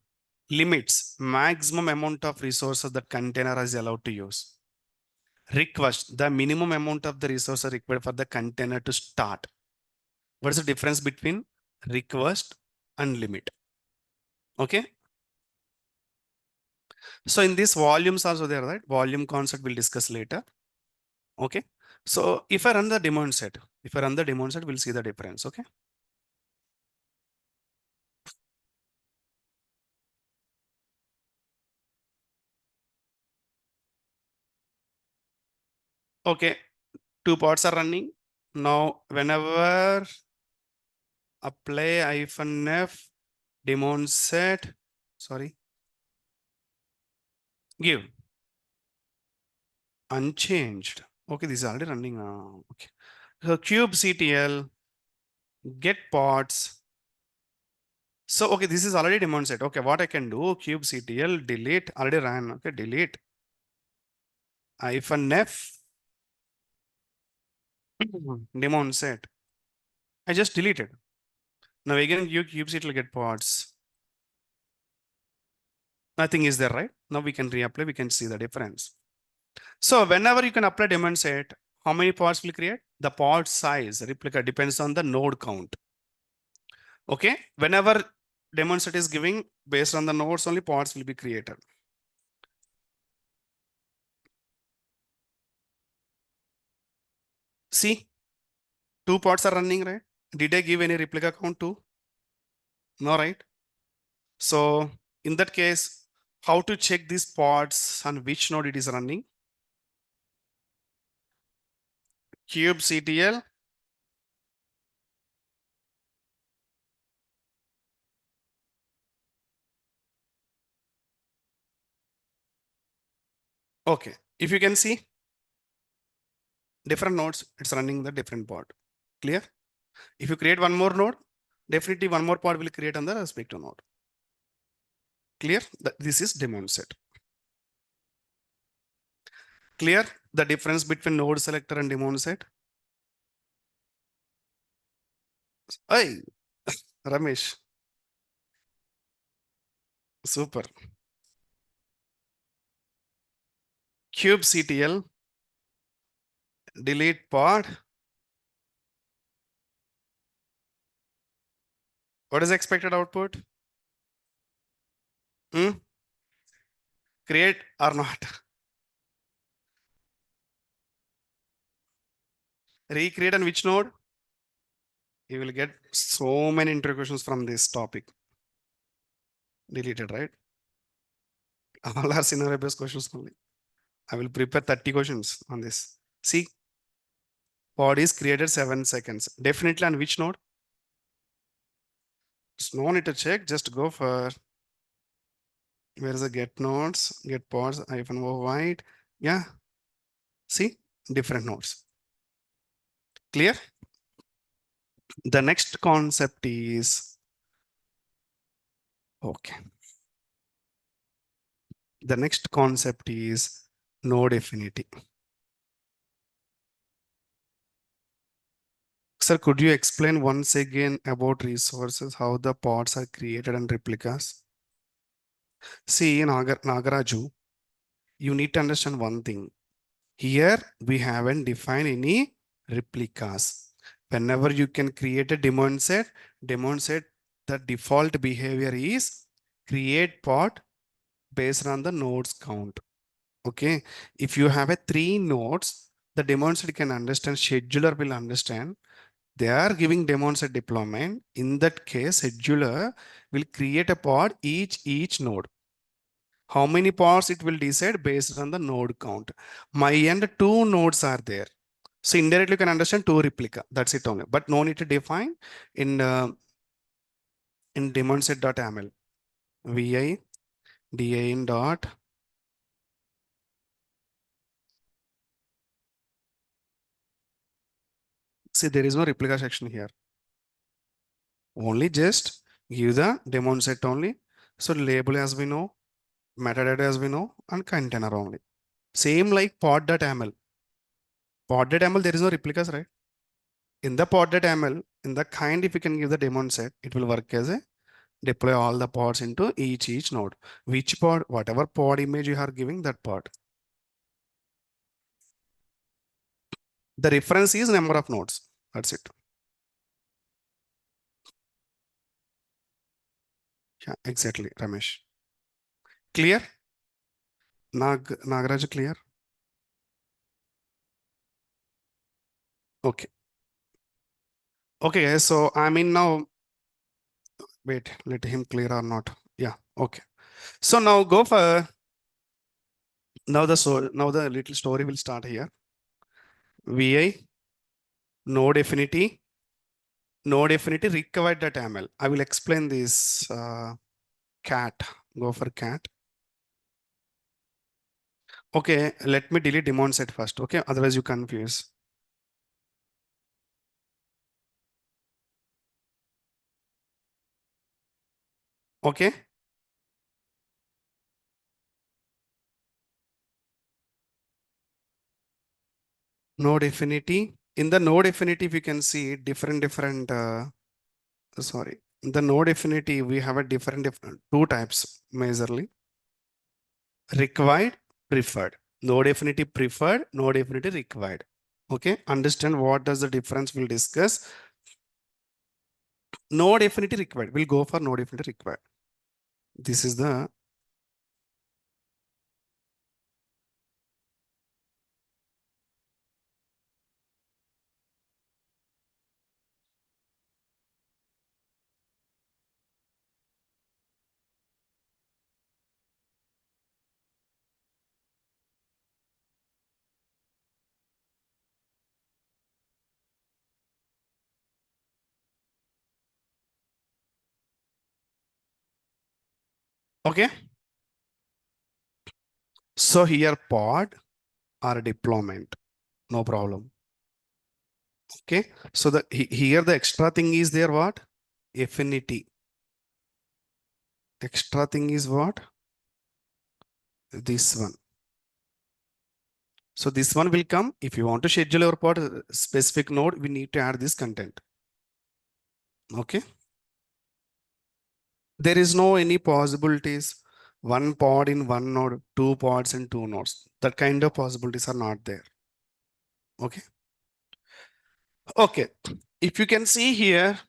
limits, maximum amount of resources that container is allowed to use. Request, the minimum amount of the resources required for the container to start. What is the difference between request and limit? Okay. So in this volumes also there, right? Volume concept we'll discuss later. Okay. So if I run the demo set, we'll see the difference. Okay. Okay. Two pods are running. Now, whenever apply -f demo set, sorry, give unchanged. Okay, this is already running now. Okay. So kubectl get pods. So, okay, this is already demo set. Okay, what I can do, kubectl delete, already ran. Okay, delete -f demo set. I just deleted. Now again, you kubectl get pods. Nothing is there, right? Now we can reapply, we can see the difference. So whenever you can apply demand set, how many pods will create? The pod size replica depends on the node count. Okay. Whenever demand set is giving based on the nodes, only pods will be created. See, two pods are running, right? Did I give any replica count too? No, right? So in that case, how to check these pods on which node it is running? kubectl okay. If you can see different nodes, it's running the different pod. Clear? If you create one more node, definitely one more pod will create on the respective node. Clear? This is demand set. Clear the difference between node selector and daemon set? Hey, Ramesh, super. Kubectl, delete pod. What is the expected output? Hmm? Create or not? Recreate on which node? You will get so many interview questions from this topic. Deleted, right? All are scenario based questions only. I will prepare 30 questions on this. See, pod is created 7 seconds. Definitely on which node? It's no need to check. Just go for where is the get nodes, get pods, hyphen override. Yeah, see, different nodes. Clear? The next concept is okay. The next concept is node affinity. Sir, could you explain once again about resources, how the pods are created and replicas? See, in Nagaraju, you need to understand one thing. Here, we haven't defined any replicas. Whenever you can create a demonstrate the default behavior is create pod based on the nodes count. Okay. If you have a 3 nodes, the demonstrate can understand, scheduler will understand. They are giving demonstrate deployment. In that case, scheduler will create a pod each node. How many pods it will decide based on the node count. My end 2 nodes are there. So indirectly you can understand 2 replica. That's it only. But no need to define in demonstrate.ml. Vi din dot. See, there is no replica section here. Only just give the demonstrate only. So label as we know, metadata as we know, and container only. Same like pod.ml. Pod.ml, there is no replicas, right? In the pod.ml, in the kind, if you can give the daemon set, it will work as a deploy all the pods into each node. Which pod, whatever pod image you are giving, that pod. The reference is number of nodes. That's it. Yeah, exactly, Ramesh. Clear? Nagaraj, clear? Okay. Okay, guys. So I'm in now. Wait, let him clear or not. Yeah, okay. So now go for now the little story will start here. VI node affinity required that ML. I will explain this cat. Go for cat. Okay, let me delete demon set first. Okay, otherwise you confuse. Okay, node affinity. In the node affinity, if you can see different. Sorry, in the node affinity we have a different two types majorly: required, preferred. Node affinity preferred, node affinity required. Okay, understand what does the difference we'll discuss. Node affinity required. We'll go for node affinity required. This is the okay. So here pod or deployment, no problem. Okay. So here the extra thing is there what? Affinity. Extra thing is what? This one. So this one will come. If you want to schedule your pod specific node, we need to add this content. Okay. There is no any possibilities. One pod in one node, two pods in two nodes. That kind of possibilities are not there. Okay. Okay. If you can see here,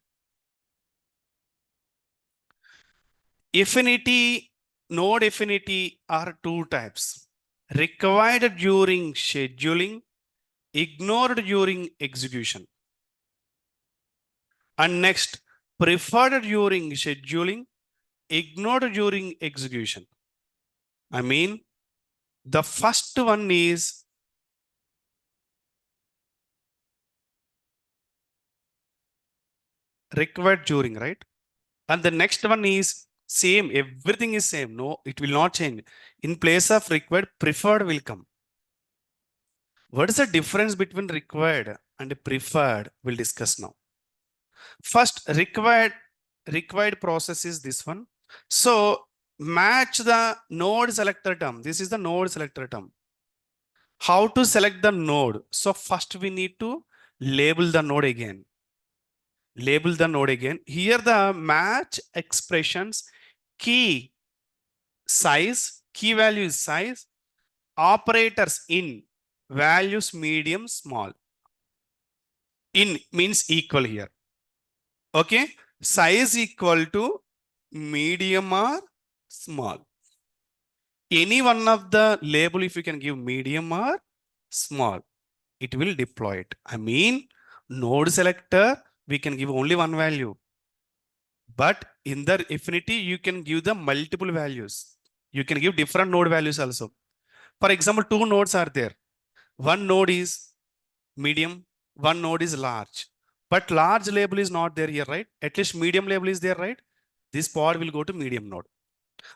affinity, node affinity are two types. Required during scheduling, ignored during execution. And next, preferred during scheduling, ignored during execution. I mean, the first one is required during, right? And the next one is same, everything is same. No, it will not change. In place of required, preferred will come. What is the difference between required and preferred? We'll discuss now. First, required process is this one. So match the node selector term. This is the node selector term. How to select the node? So first we need to label the node again. Label the node again. Here the match expressions key size, key value is size, operators in values medium, small. In means equal here. Okay. Size equal to medium or small. Any one of the label, if you can give medium or small, it will deploy it. I mean, node selector, we can give only one value. But in the affinity, you can give the multiple values. You can give different node values also. For example, two nodes are there. One node is medium, one node is large. But large label is not there here, right? At least medium label is there, right? This pod will go to medium node.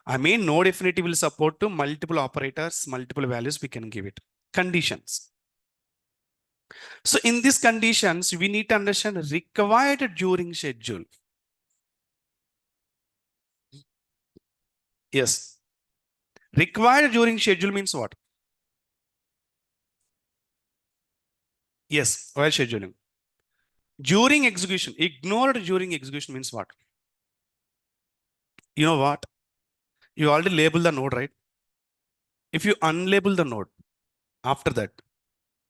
I mean, node affinity will support to multiple operators, multiple values we can give it. Conditions. So in these conditions, we need to understand required during schedule. Yes. Required during schedule means what? Yes, while scheduling. During execution, ignored during execution means what? You know what? You already label the node, right? If you unlabel the node, after that,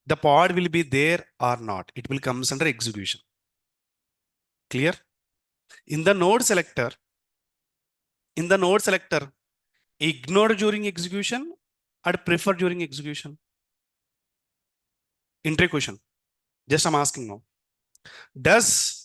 the pod will be there or not. It will come under execution. Clear? In the node selector, ignore during execution or prefer during execution? Entry question. Just I'm asking now. Does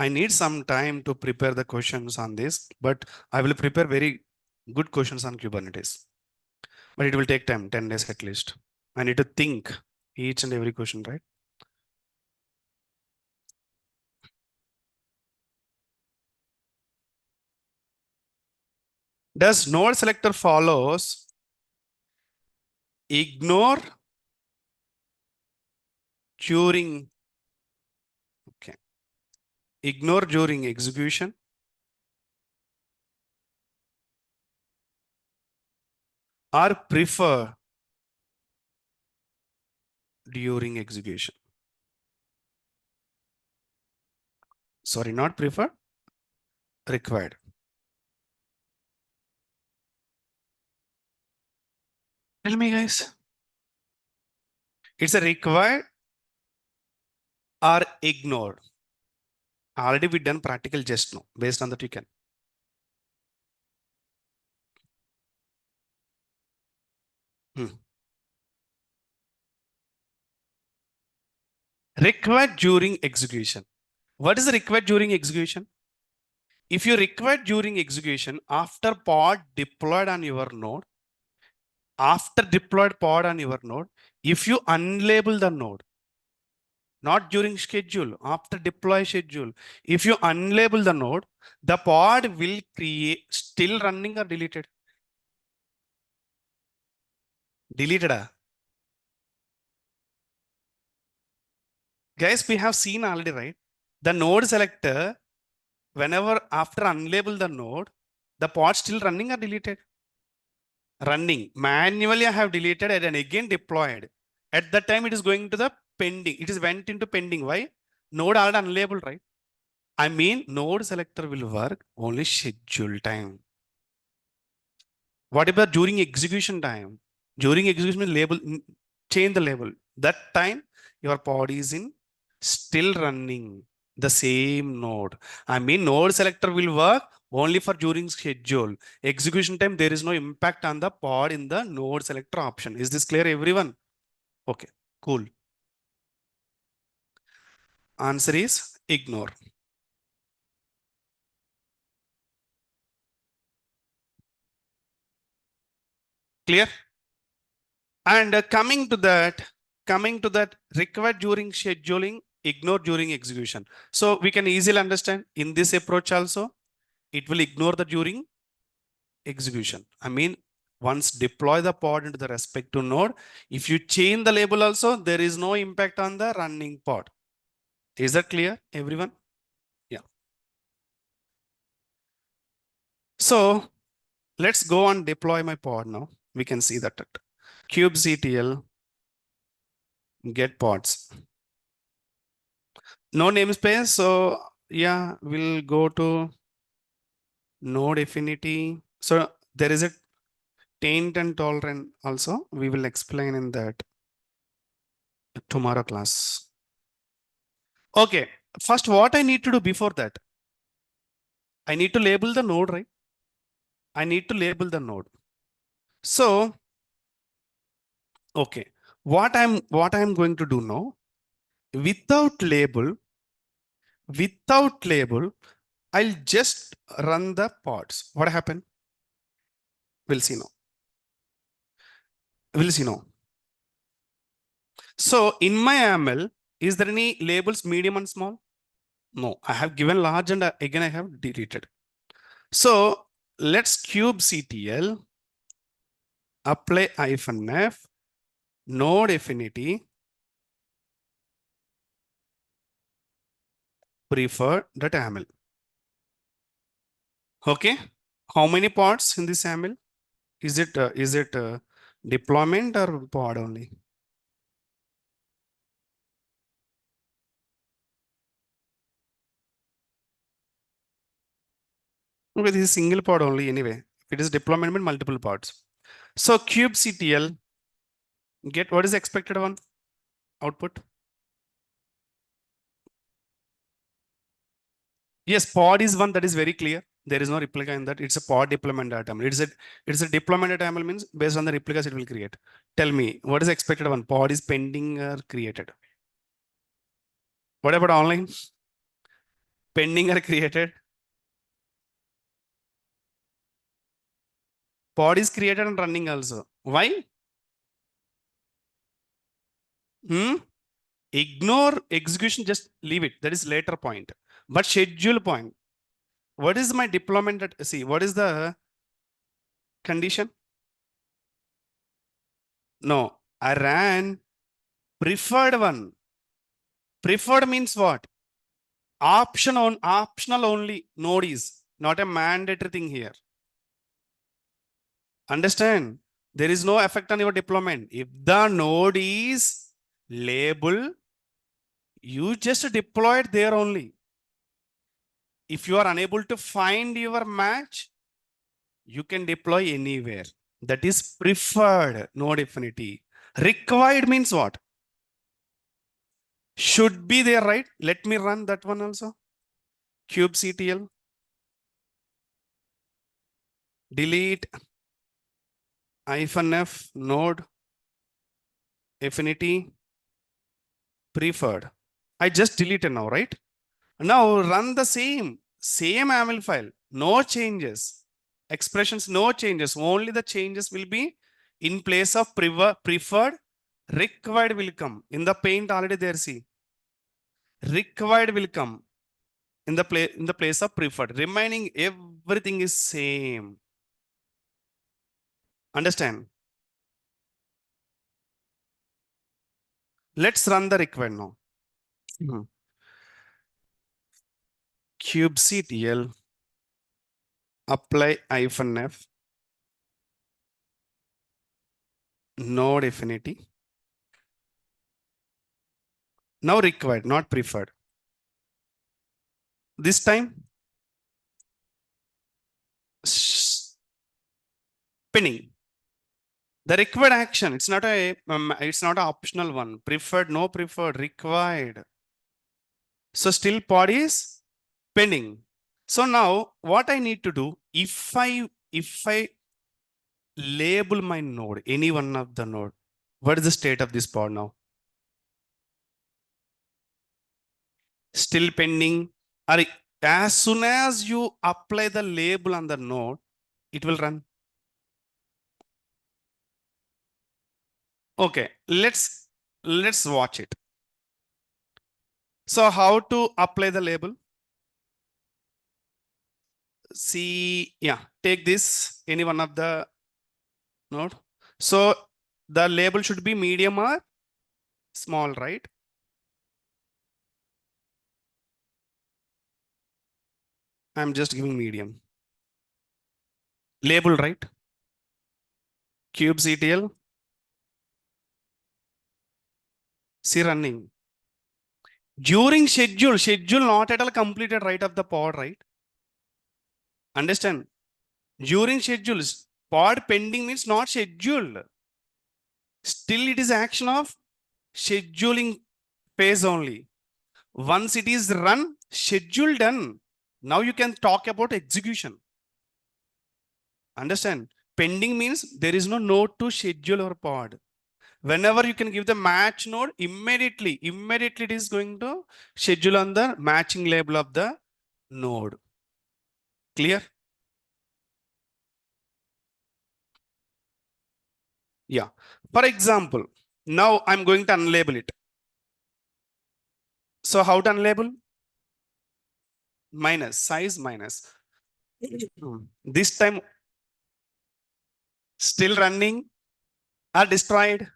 I need some time to prepare the questions on this, but I will prepare very good questions on Kubernetes. But it will take time, 10 days at least. I need to think each and every question, right? Does node selector follows ignore during, okay, ignore during execution or prefer during execution? Sorry, not prefer, required. Tell me, guys. It's a required or ignored. Already we done practical just now. Based on that, you can. Required during execution. What is required during execution? If you require during execution, after pod deployed on your node, if you unlabel the node, not during schedule, after deploy schedule, if you unlabel the node, the pod will create still running or deleted? Deleted. Guys, we have seen already, right? The node selector whenever after unlabel the node, the pod still running or deleted? Running. Manually I have deleted it and again deployed. At that time it is going to the pending. It is went into pending. Why? Node already unlabeled, right? I mean node selector will work only schedule time. What about during execution time? During execution label, change the label. That time your pod is in still running the same node. I mean node selector will work only for during schedule. Execution time, there is no impact on the pod in the node selector option. Is this clear, everyone? Okay, cool. Answer is ignore. Clear? And coming to that required during scheduling, ignore during execution. So we can easily understand in this approach also, it will ignore the during execution. I mean, once deploy the pod into the respective node, if you change the label also, there is no impact on the running pod. Is that clear, everyone? Yeah. So let's go and deploy my pod now. We can see that kubectl get pods. No namespace. So yeah, we'll go to node affinity. So there is a taint and tolerant also. We will explain in that tomorrow class. Okay. First, what I need to do before that? I need to label the node, right? I need to label the node. So, okay. What I'm going to do now, without label, I'll just run the pods. What happened? We'll see now. We'll see now. So in my YAML, is there any labels medium and small? No, I have given large and again I have deleted. So let's kubectl apply -f node affinity preferred.yaml. Okay. How many pods in this YAML? Is it deployment or pod only? Okay, this is single pod only anyway. It is deployment with multiple pods. So kubectl get what is the expected one output? Yes, pod is one that is very clear. There is no replica in that. It's a pod deployment YAML. It's a deployment YAML means based on the replicas it will create. Tell me what is the expected one? Pod is pending or created. What about online? Pending or created? Pod is created and running also. Why? Hmm? Ignore execution, just leave it. That is later point. But schedule point. What is my deployment at see? What is the condition? No, I ran preferred one. Preferred means what? Optional only node is not a mandatory thing here. Understand? There is no effect on your deployment. If the node is label, you just deploy it there only. If you are unable to find your match, you can deploy anywhere. That is preferred node affinity. Required means what? Should be there, right? Let me run that one also. kubectl delete -f node affinity preferred. I just deleted now, right? Now run the same YAML file. No changes. Expressions, no changes. Only the changes will be in place of preferred. Required will come. In the paint already there, see. Required will come in the place of preferred. Remaining everything is same. Understand? Let's run the required now. kubectl apply -f node affinity. Now required, not preferred. This time pinning. The required action, it's not an optional one. Preferred, no preferred, required. So still pod is pending. So now what I need to do, if I label my node, any one of the node, what is the state of this pod now? Still pending. Or as soon as you apply the label on the node, it will run. Okay, let's watch it. So how to apply the label? See, yeah, take this, any one of the node. So the label should be medium or small, right? I'm just giving medium. Label, right? kubectl. See running. During schedule not at all completed right of the pod, right? Understand? During schedules, pod pending means not scheduled. Still it is action of scheduling phase only. Once it is run, schedule done. Now you can talk about execution. Understand? Pending means there is no node to schedule or pod. Whenever you can give the match node, immediately it is going to schedule on the matching label of the node. Clear? Yeah. For example, now I'm going to unlabel it. So how to unlabel? Minus, size minus. This time still running or destroyed?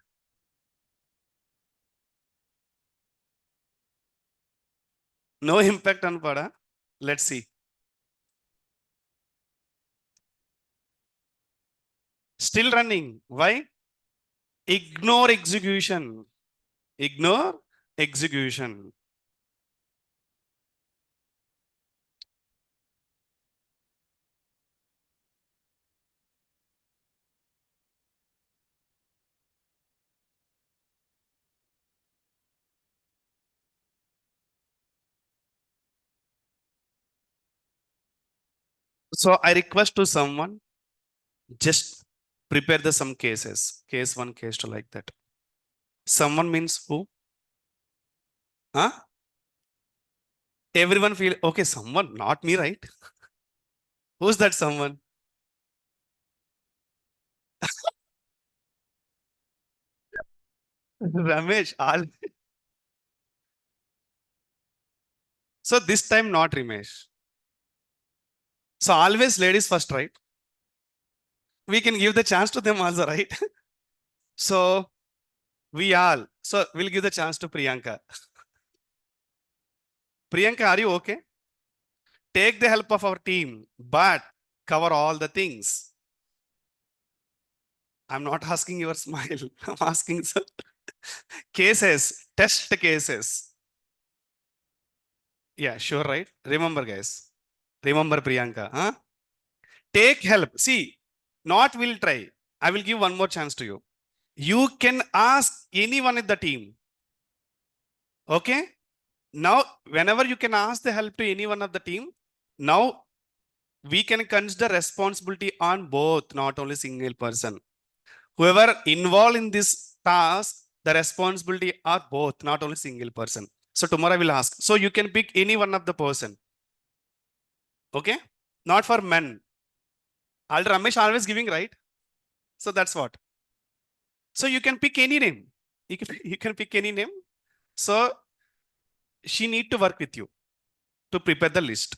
No impact on pada. Let's see. Still running. Why? Ignore execution. Ignore execution. So I request to someone, just prepare the some cases. Case 1, case 2, like that. Someone means who? Huh? Everyone feel, okay, someone, not me, right? Who's that someone? Ramesh. So this time not Ramesh. So always ladies first, right? We can give the chance to them also, right? So we'll give the chance to Priyanka. Priyanka, are you okay? Take the help of our team, but cover all the things. I'm not asking your smile. I'm asking some cases, test cases. Yeah, sure, right? Remember, guys. Remember, Priyanka. Huh? Take help. See, not will try. I will give one more chance to you. You can ask anyone in the team. Okay? Now, whenever you can ask the help to any one of the team, now we can consider responsibility on both, not only single person. Whoever involved in this task, the responsibility are both, not only single person. So tomorrow I will ask. So you can pick any one of the person. Okay? Not for men. Ramesh always giving, right? So that's what. So you can pick any name. You can pick any name. So she need to work with you to prepare the list.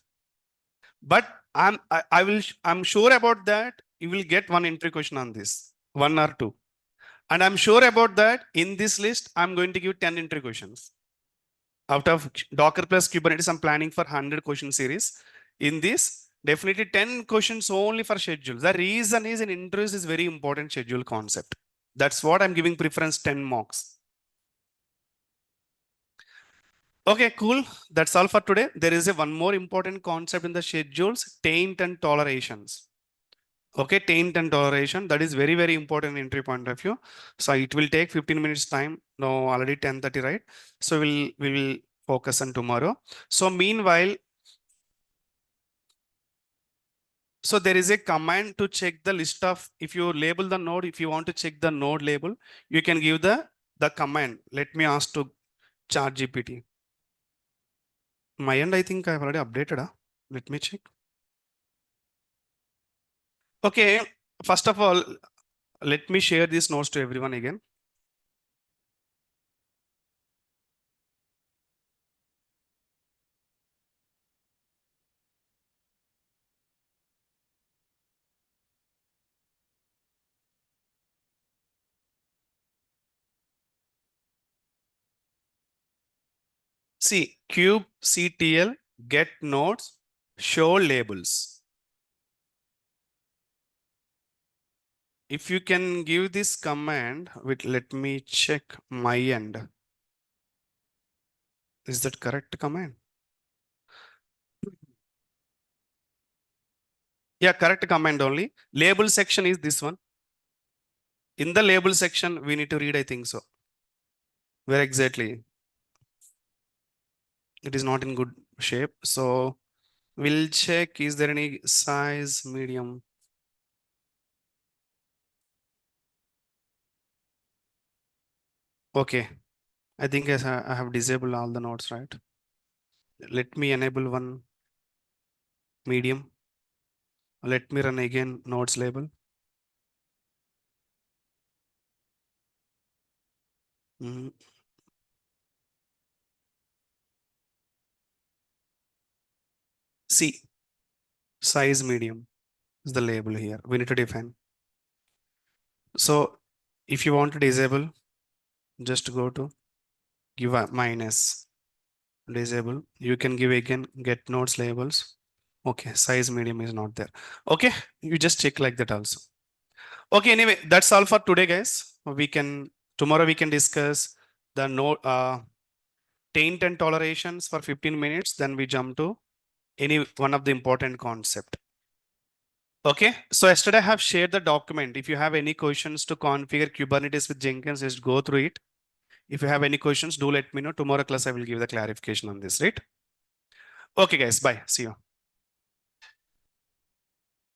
But I'm sure about that. You will get one entry question on this, 1 or 2. And I'm sure about that in this list, I'm going to give 10 entry questions. Out of Docker plus Kubernetes, I'm planning for 100 question series. In this, definitely 10 questions only for schedule. The reason is in interest is very important schedule concept. That's what I'm giving preference 10 marks. Okay, cool. That's all for today. There is a one more important concept in the schedules, taint and tolerations. Okay, taint and toleration. That is very, very important entry point of view. So it will take 15 minutes time. No, already 10:30, right? So we will focus on tomorrow. So meanwhile, so there is a command to check the list of, if you label the node, if you want to check the node label, you can give the command. Let me ask to ChatGPT. My end, I think I've already updated. Let me check. Okay, first of all, let me share these notes to everyone again. See, kubectl get nodes show labels. If you can give this command, let me check my end. Is that correct command? Yeah, correct command only. Label section is this one. In the label section, we need to read, I think so. Where exactly? It is not in good shape. So we'll check, is there any size, medium? Okay. I think I have disabled all the nodes, right? Let me enable one medium. Let me run again nodes label. Mm. See, size medium is the label here. We need to define. So if you want to disable, just go to give a minus disable. You can give again get nodes labels. Okay, size medium is not there. Okay, you just check like that also. Okay, anyway, that's all for today, guys. We can tomorrow we can discuss the node taint and tolerations for 15 minutes. Then we jump to any one of the important concept. Okay, so yesterday I have shared the document. If you have any questions to configure Kubernetes with Jenkins, just go through it. If you have any questions, do let me know. Tomorrow class, I will give the clarification on this, right? Okay, guys, bye. See you.